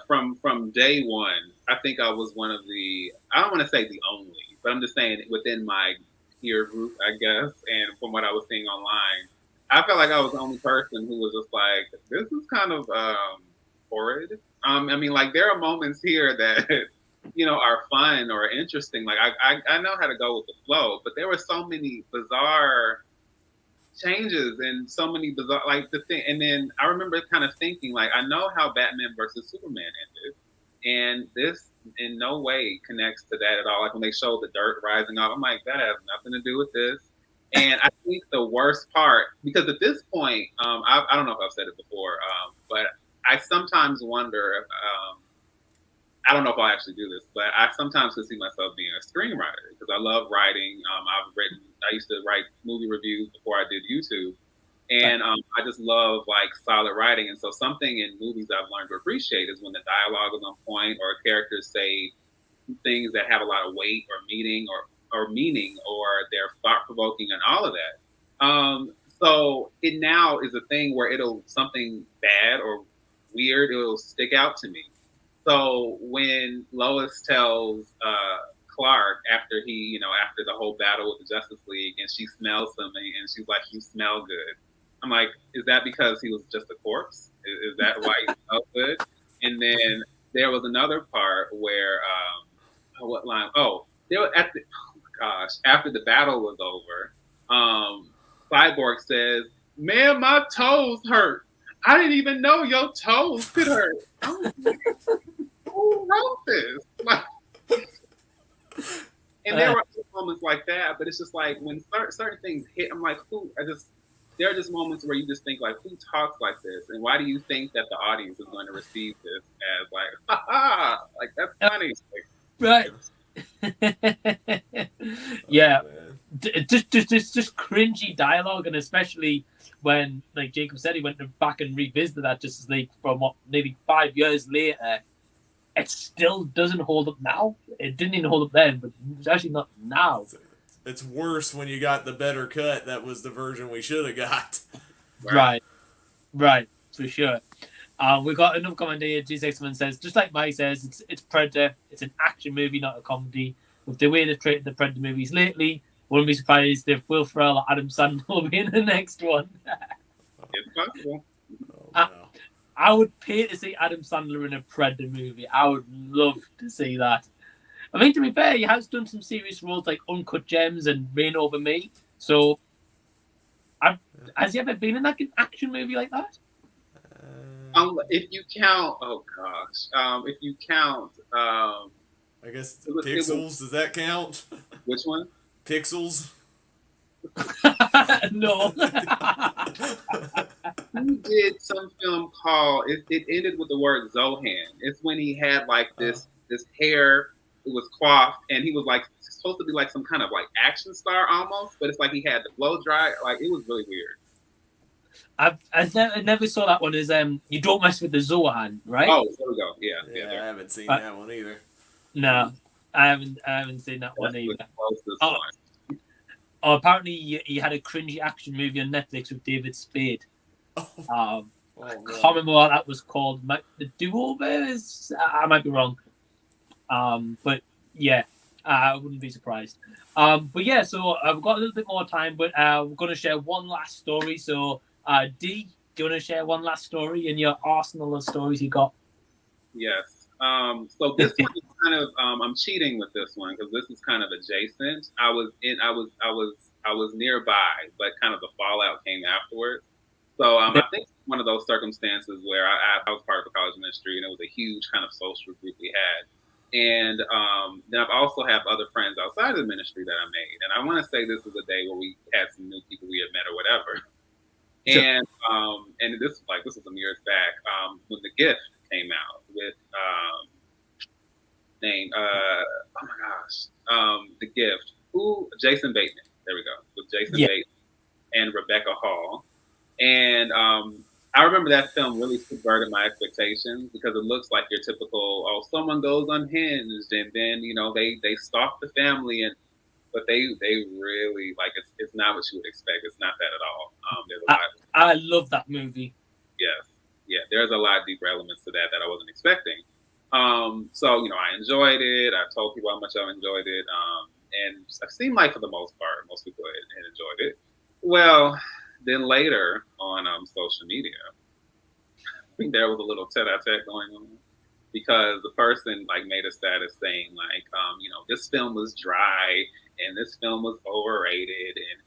From day one, I think I was one of the, I don't want to say the only, but I'm just saying within my peer group, I guess, and from what I was seeing online, I felt like I was the only person who was just like, this is kind of horrid. I mean, like, there are moments here that are fun or interesting. Like, I know how to go with the flow, but there were so many bizarre changes and so many bizarre, like, the thing. And then I remember kind of thinking, like, I know how Batman versus Superman ended, and this in no way connects to that at all. Like, when they showed the dirt rising up, I'm like, that has nothing to do with this. And I think the worst part, because at this point, I don't know if I've said it before, but I sometimes wonder, I don't know if I'll actually do this, but I sometimes could see myself being a screenwriter, because I love writing. I used to write movie reviews before I did YouTube. And I just love like solid writing. And so something in movies I've learned to appreciate is when the dialogue is on point, or characters say things that have a lot of weight or meaning, or they're thought provoking and all of that. So it now is a thing where something bad or weird, it'll stick out to me. So when Lois tells Clark after after the whole battle with the Justice League, and she smells something, and she's like, "You smell good." I'm like, is that because he was just a corpse? Is that why he smelled good? And then there was another part where, what line? Oh, there was after the battle was over, Cyborg says, "Man, my toes hurt. I didn't even know your toes could hurt." Who wrote this? And there were moments like that, but it's just like when certain things hit, I'm like, there are just moments where you just think, like, who talks like this? And why do you think that the audience is going to receive this as like, ha ha, like, that's funny. Right. Yeah. Just cringy dialogue, and especially when, like Jacob said, he went back and revisited that Justice League from maybe 5 years later. it still doesn't hold up now. It didn't even hold up then, but it's actually not now. It's worse when you got the better cut. That was the version we should have got. Right, for sure. We got another comment here. G6 says, just like Mike says, it's Predator. It's an action movie, not a comedy. With the way they've treated the Predator movies lately, wouldn't be surprised if Will Ferrell or Adam Sandler will be in the next one. It's possible. Oh, no. I would pay to see Adam Sandler in a Predator movie. I would love to see that. I mean, to be fair, he has done some serious roles like Uncut Gems and Reign Over Me. So, has he ever been in like an action movie like that? If you count, oh gosh, if you count, I guess Pixels. Does that count? Which one? Pixels. No. He did some film called. It ended with the word Zohan. It's when he had like this hair. It was coiffed, and he was like supposed to be like some kind of like action star almost, but it's like he had the blow dry. Like it was really weird. I never saw that one. As You Don't Mess with the Zohan, right? Oh, there we go. Yeah. I haven't seen that one either. No, I haven't seen that one either. Oh, apparently he had a cringy action movie on Netflix with David Spade. I can't remember what that was called. The Do-Over is, I might be wrong. But yeah, I wouldn't be surprised. But yeah, so I've got a little bit more time, but we're going to share one last story. So, D, do you want to share one last story in your arsenal of stories you got? Yes. So this one is kind of I'm cheating with this one because this is kind of adjacent. I was nearby, but kind of the fallout came afterwards. So I think it's one of those circumstances where I was part of the college ministry, and it was a huge kind of social group we had. And then I've also have other friends outside of the ministry that I made. And I want to say this was a day where we had some new people we had met or whatever. Sure. And this was some years back when The Gift came out with The Gift. Jason Bateman. There we go. With Jason Bateman and Rebecca Hall. And I remember that film really subverted my expectations because it looks like your typical, someone goes unhinged and then, they stalk the family but they really it's not what you would expect. It's not that at all. There's a lot. I love that movie. Yes. Yeah. There's a lot deeper elements to that I wasn't expecting. So, I enjoyed it. I told people how much I enjoyed it. And it seemed like for the most part, most people had enjoyed it. Well, then later on social media, there was a little tete-a-tete going on because the person made a status saying this film was dry and this film was overrated and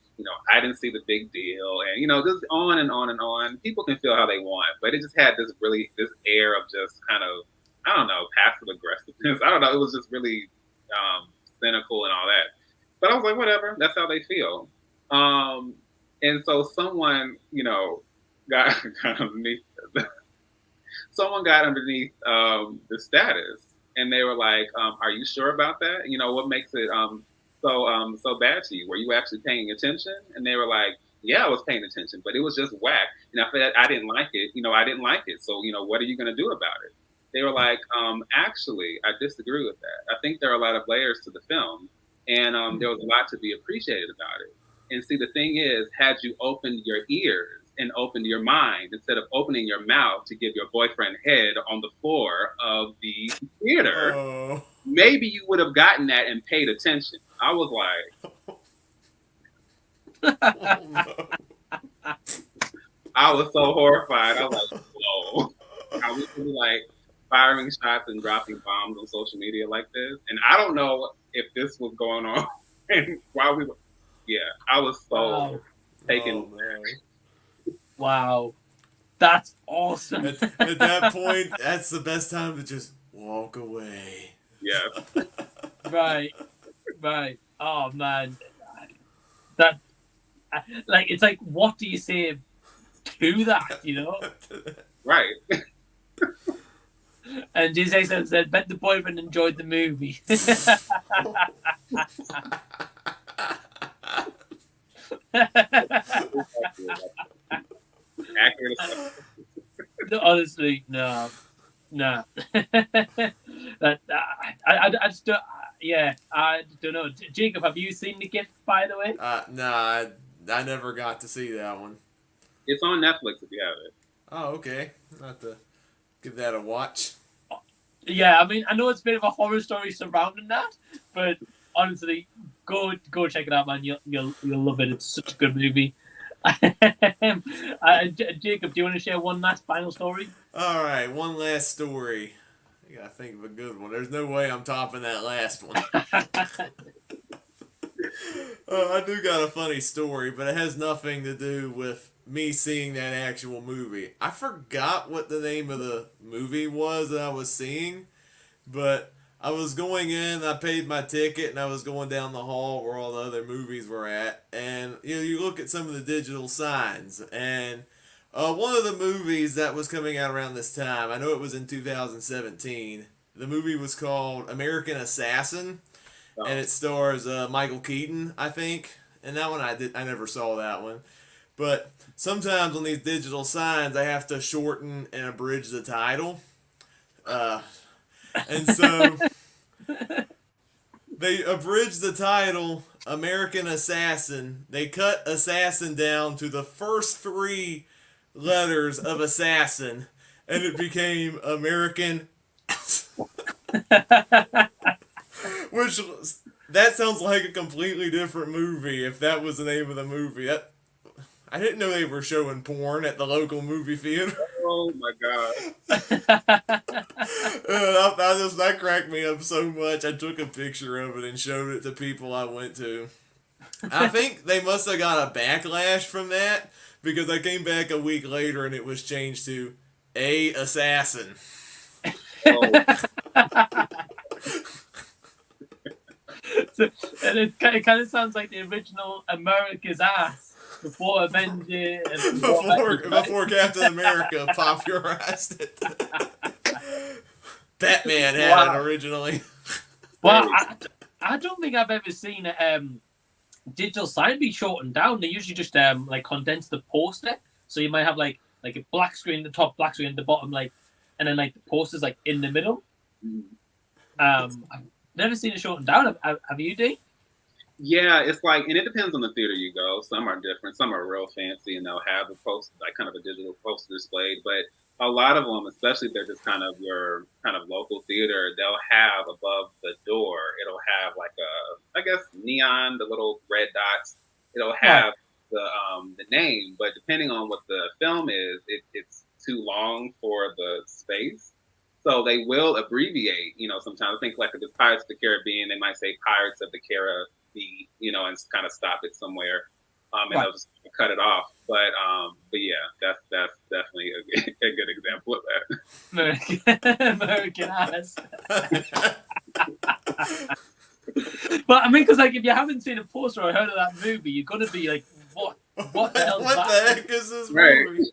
I didn't see the big deal and just on and on and on. People can feel how they want, but it just had this air of just kind of, I don't know, passive aggressiveness. I don't know. It was just really cynical and all that. But I was like, whatever. That's how they feel. And so someone, got underneath. Someone got underneath the status, and they were like, "Are you sure about that? What makes it so bad to you? Were you actually paying attention?" And they were like, "Yeah, I was paying attention, but it was just whack. And I felt I didn't like it. I didn't like it. So what are you going to do about it?" They were like, "Actually, I disagree with that. I think there are a lot of layers to the film, and there was a lot to be appreciated about it." And see, the thing is, had you opened your ears and opened your mind instead of opening your mouth to give your boyfriend head on the floor of the theater, maybe you would have gotten that and paid attention. I was like, I was so horrified. I was like, whoa. I was really firing shots and dropping bombs on social media like this. And I don't know if this was going on and while we were. Yeah, I was so taken. Wow. That's awesome. At that point, that's the best time to just walk away. Yeah. Right. Oh, man. That, it's like, what do you say to that, Right. And Jason said, bet the boyfriend enjoyed the movie. Accurate. Honestly, no. No. I just don't. Yeah, I don't know. Jacob, have you seen The Gift, by the way? Nah, I never got to see that one. It's on Netflix if you have it. Oh, okay. I'll have to give that a watch. Yeah, I mean, I know it's a bit of a horror story surrounding that, but honestly, go check it out, man. You'll love it. It's such a good movie. Jacob, do you want to share one last final story? All right, one last story. I gotta think of a good one. There's no way I'm topping that last one. I do got a funny story, but it has nothing to do with me seeing that actual movie. I forgot what the name of the movie was that I was seeing, but I was going in, I paid my ticket, and I was going down the hall where all the other movies were at, and you look at some of the digital signs, and one of the movies that was coming out around this time, I know it was in 2017. The movie was called American Assassin, and it stars Michael Keaton, I think. And that one I never saw that one. But sometimes on these digital signs, I have to shorten and abridge the title. And so they abridged the title American Assassin. They cut assassin down to the first three letters of assassin, and it became American. Which, that sounds like a completely different movie if that was the name of the movie. I didn't know they were showing porn at the local movie theater. Oh my god. That cracked me up so much. I took a picture of it and showed it to people I went to. I think they must have got a backlash from that, because I came back a week later and it was changed to A Assassin. Oh. And it kind of sounds like the original America's Ass before Avengers. Before Captain America popularized it. Batman had it originally. Well, I don't think I've ever seen a digital sign be shortened down. They usually just like condense the poster. So you might have like a black screen at the top, black screen at the bottom, like, and then like the posters like in the middle. I've never seen it shortened down. Have you, D? Yeah, it's like, and it depends on the theater you go. Some are different. Some are real fancy, and they'll have a poster, like kind of a digital poster displayed. But a lot of them, especially if they're just kind of your kind of local theater, they'll have above the door, it'll have like a, I guess, neon, the little red dots. It'll have the name, but depending on what the film is, it's too long for the space. So they will abbreviate, sometimes. I think like if it's Pirates of the Caribbean, they might say Pirates of the Caribbean, and kind of stop it somewhere. And they'll just cut it off. But yeah, that's definitely a good example of that. American Ass. But I mean, because like if you haven't seen a poster or heard of that movie, you're gonna be like, what the hell? What the heck is this movie?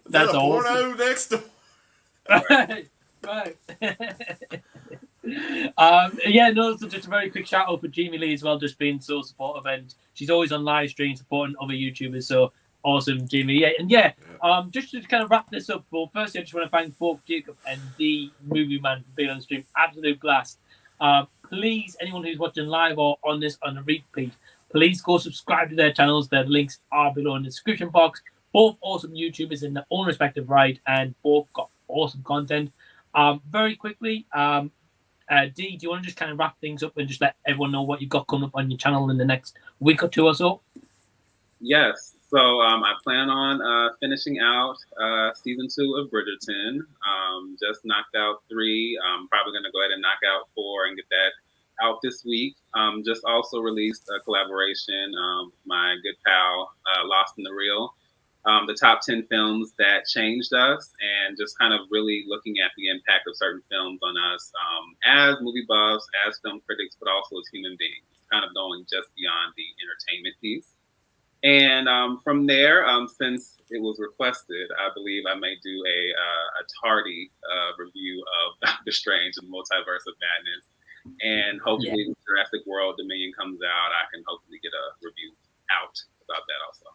That's a awesome. Porno next door. Right. Yeah, no, so just a very quick shout out for Jamie Lee as well, just being so supportive, and she's always on live stream supporting other YouTubers, so awesome, Jamie. Just to kind of wrap this up, well, firstly, I just want to thank both Jacob and the Movieman for being on the stream. Absolute blast. Please, anyone who's watching live or on this on a repeat, please go subscribe to their channels. Their links are below in the description box. Both awesome YouTubers in their own respective right, and both got awesome content. Very quickly, D, do you want to just kind of wrap things up and just let everyone know what you've got coming up on your channel in the next week or two or so? Yes. So I plan on finishing out season 2 of Bridgerton. Just knocked out 3. I'm probably going to go ahead and knock out 4 and get that out this week. Just also released a collaboration with my good pal, Lost in the Reel. The top 10 films that changed us, and just kind of really looking at the impact of certain films on us as movie buffs, as film critics, but also as human beings, kind of going just beyond the entertainment piece. And from there, since it was requested, I believe I may do a tardy review of Doctor Strange and the Multiverse of Madness. And hopefully when Jurassic World Dominion comes out, I can hopefully get a review out about that also.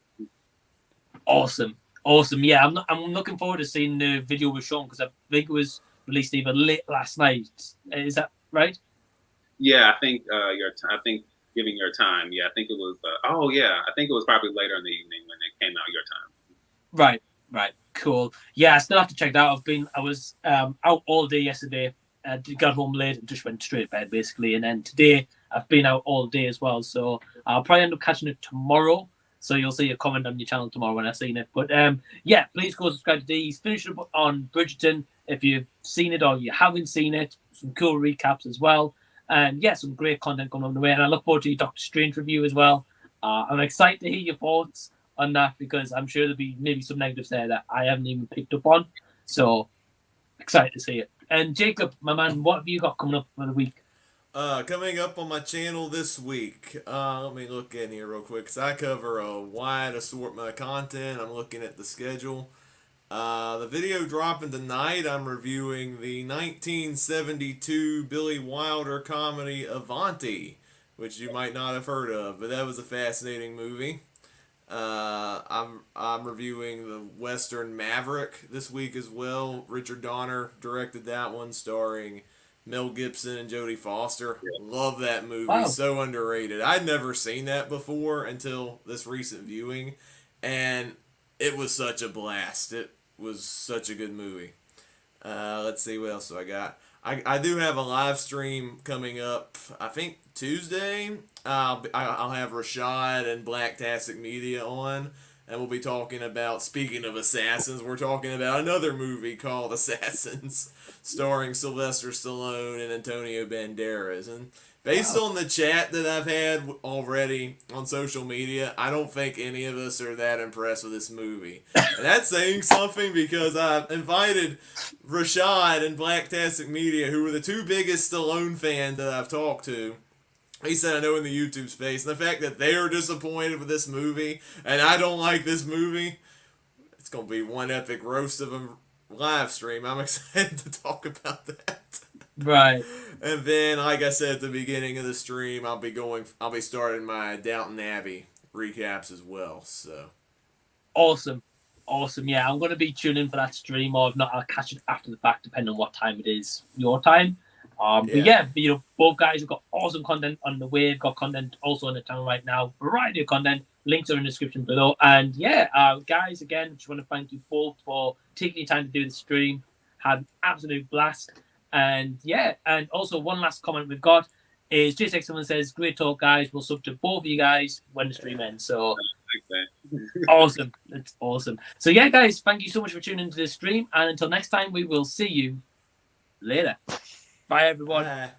Awesome. Awesome. Yeah, I'm looking forward to seeing the video with Sean because I think it was released either late last night. Is that right? Yeah, I think I think giving your time. Yeah, I think it was. Oh yeah, I think it was probably later in the evening when it came out your time. Right. Right. Cool. Yeah, I still have to check that out. I was out all day yesterday. Got home late and just went straight to bed basically. And then today I've been out all day as well. So I'll probably end up catching it tomorrow. So you'll see a comment on your channel tomorrow when I've seen it. But yeah, please go subscribe to D. He's finished up on Bridgerton. If you've seen it or you haven't seen it, some cool recaps as well. And yeah, some great content coming on the way. And I look forward to your Doctor Strange review as well. I'm excited to hear your thoughts on that because I'm sure there'll be maybe some negatives there that I haven't even picked up on. So excited to see it. And Jacob, my man, what have you got coming up for the week? Coming up on my channel this week, let me look in here real quick because I cover a wide assortment of content. I'm looking at the schedule. The video dropping tonight, I'm reviewing the 1972 Billy Wilder comedy Avanti, which you might not have heard of, but that was a fascinating movie. I'm reviewing the Western Maverick this week as well. Richard Donner directed that one, starring Mel Gibson and Jodie Foster. Love that movie. Wow. So underrated. I'd never seen that before until this recent viewing, and it was such a blast. It was such a good movie. Let's see what else do I got. I do have a live stream coming up, I think Tuesday. I'll have Rashad and Blacktastic Media on, and we'll be talking about, speaking of assassins, we're talking about another movie called Assassins, starring Sylvester Stallone and Antonio Banderas. And based on the chat that I've had already on social media, I don't think any of us are that impressed with this movie. And that's saying something because I invited Rashad and Blacktastic Media, who were the two biggest Stallone fans that I've talked to. He said, I know in the YouTube space, and the fact that they're disappointed with this movie, and I don't like this movie, it's going to be one epic roast of a live stream. I'm excited to talk about that. Right. And then, like I said at the beginning of the stream, I'll be starting my Downton Abbey recaps as well. So Awesome. Yeah, I'm going to be tuning in for that stream, or if not, I'll catch it after the fact, depending on what time it is your time. But yeah, both guys have got awesome content on the way. They've got content also on the channel right now. Variety of content. Links are in the description below. And yeah, guys, again, just want to thank you both for taking your time to do the stream. Had an absolute blast. And yeah, and also one last comment we've got is J61 says, great talk, guys. We'll sub to both of you guys when the stream ends. So awesome. It's awesome. So yeah, guys, thank you so much for tuning into this stream. And until next time, we will see you later. Bye, everyone. Bye.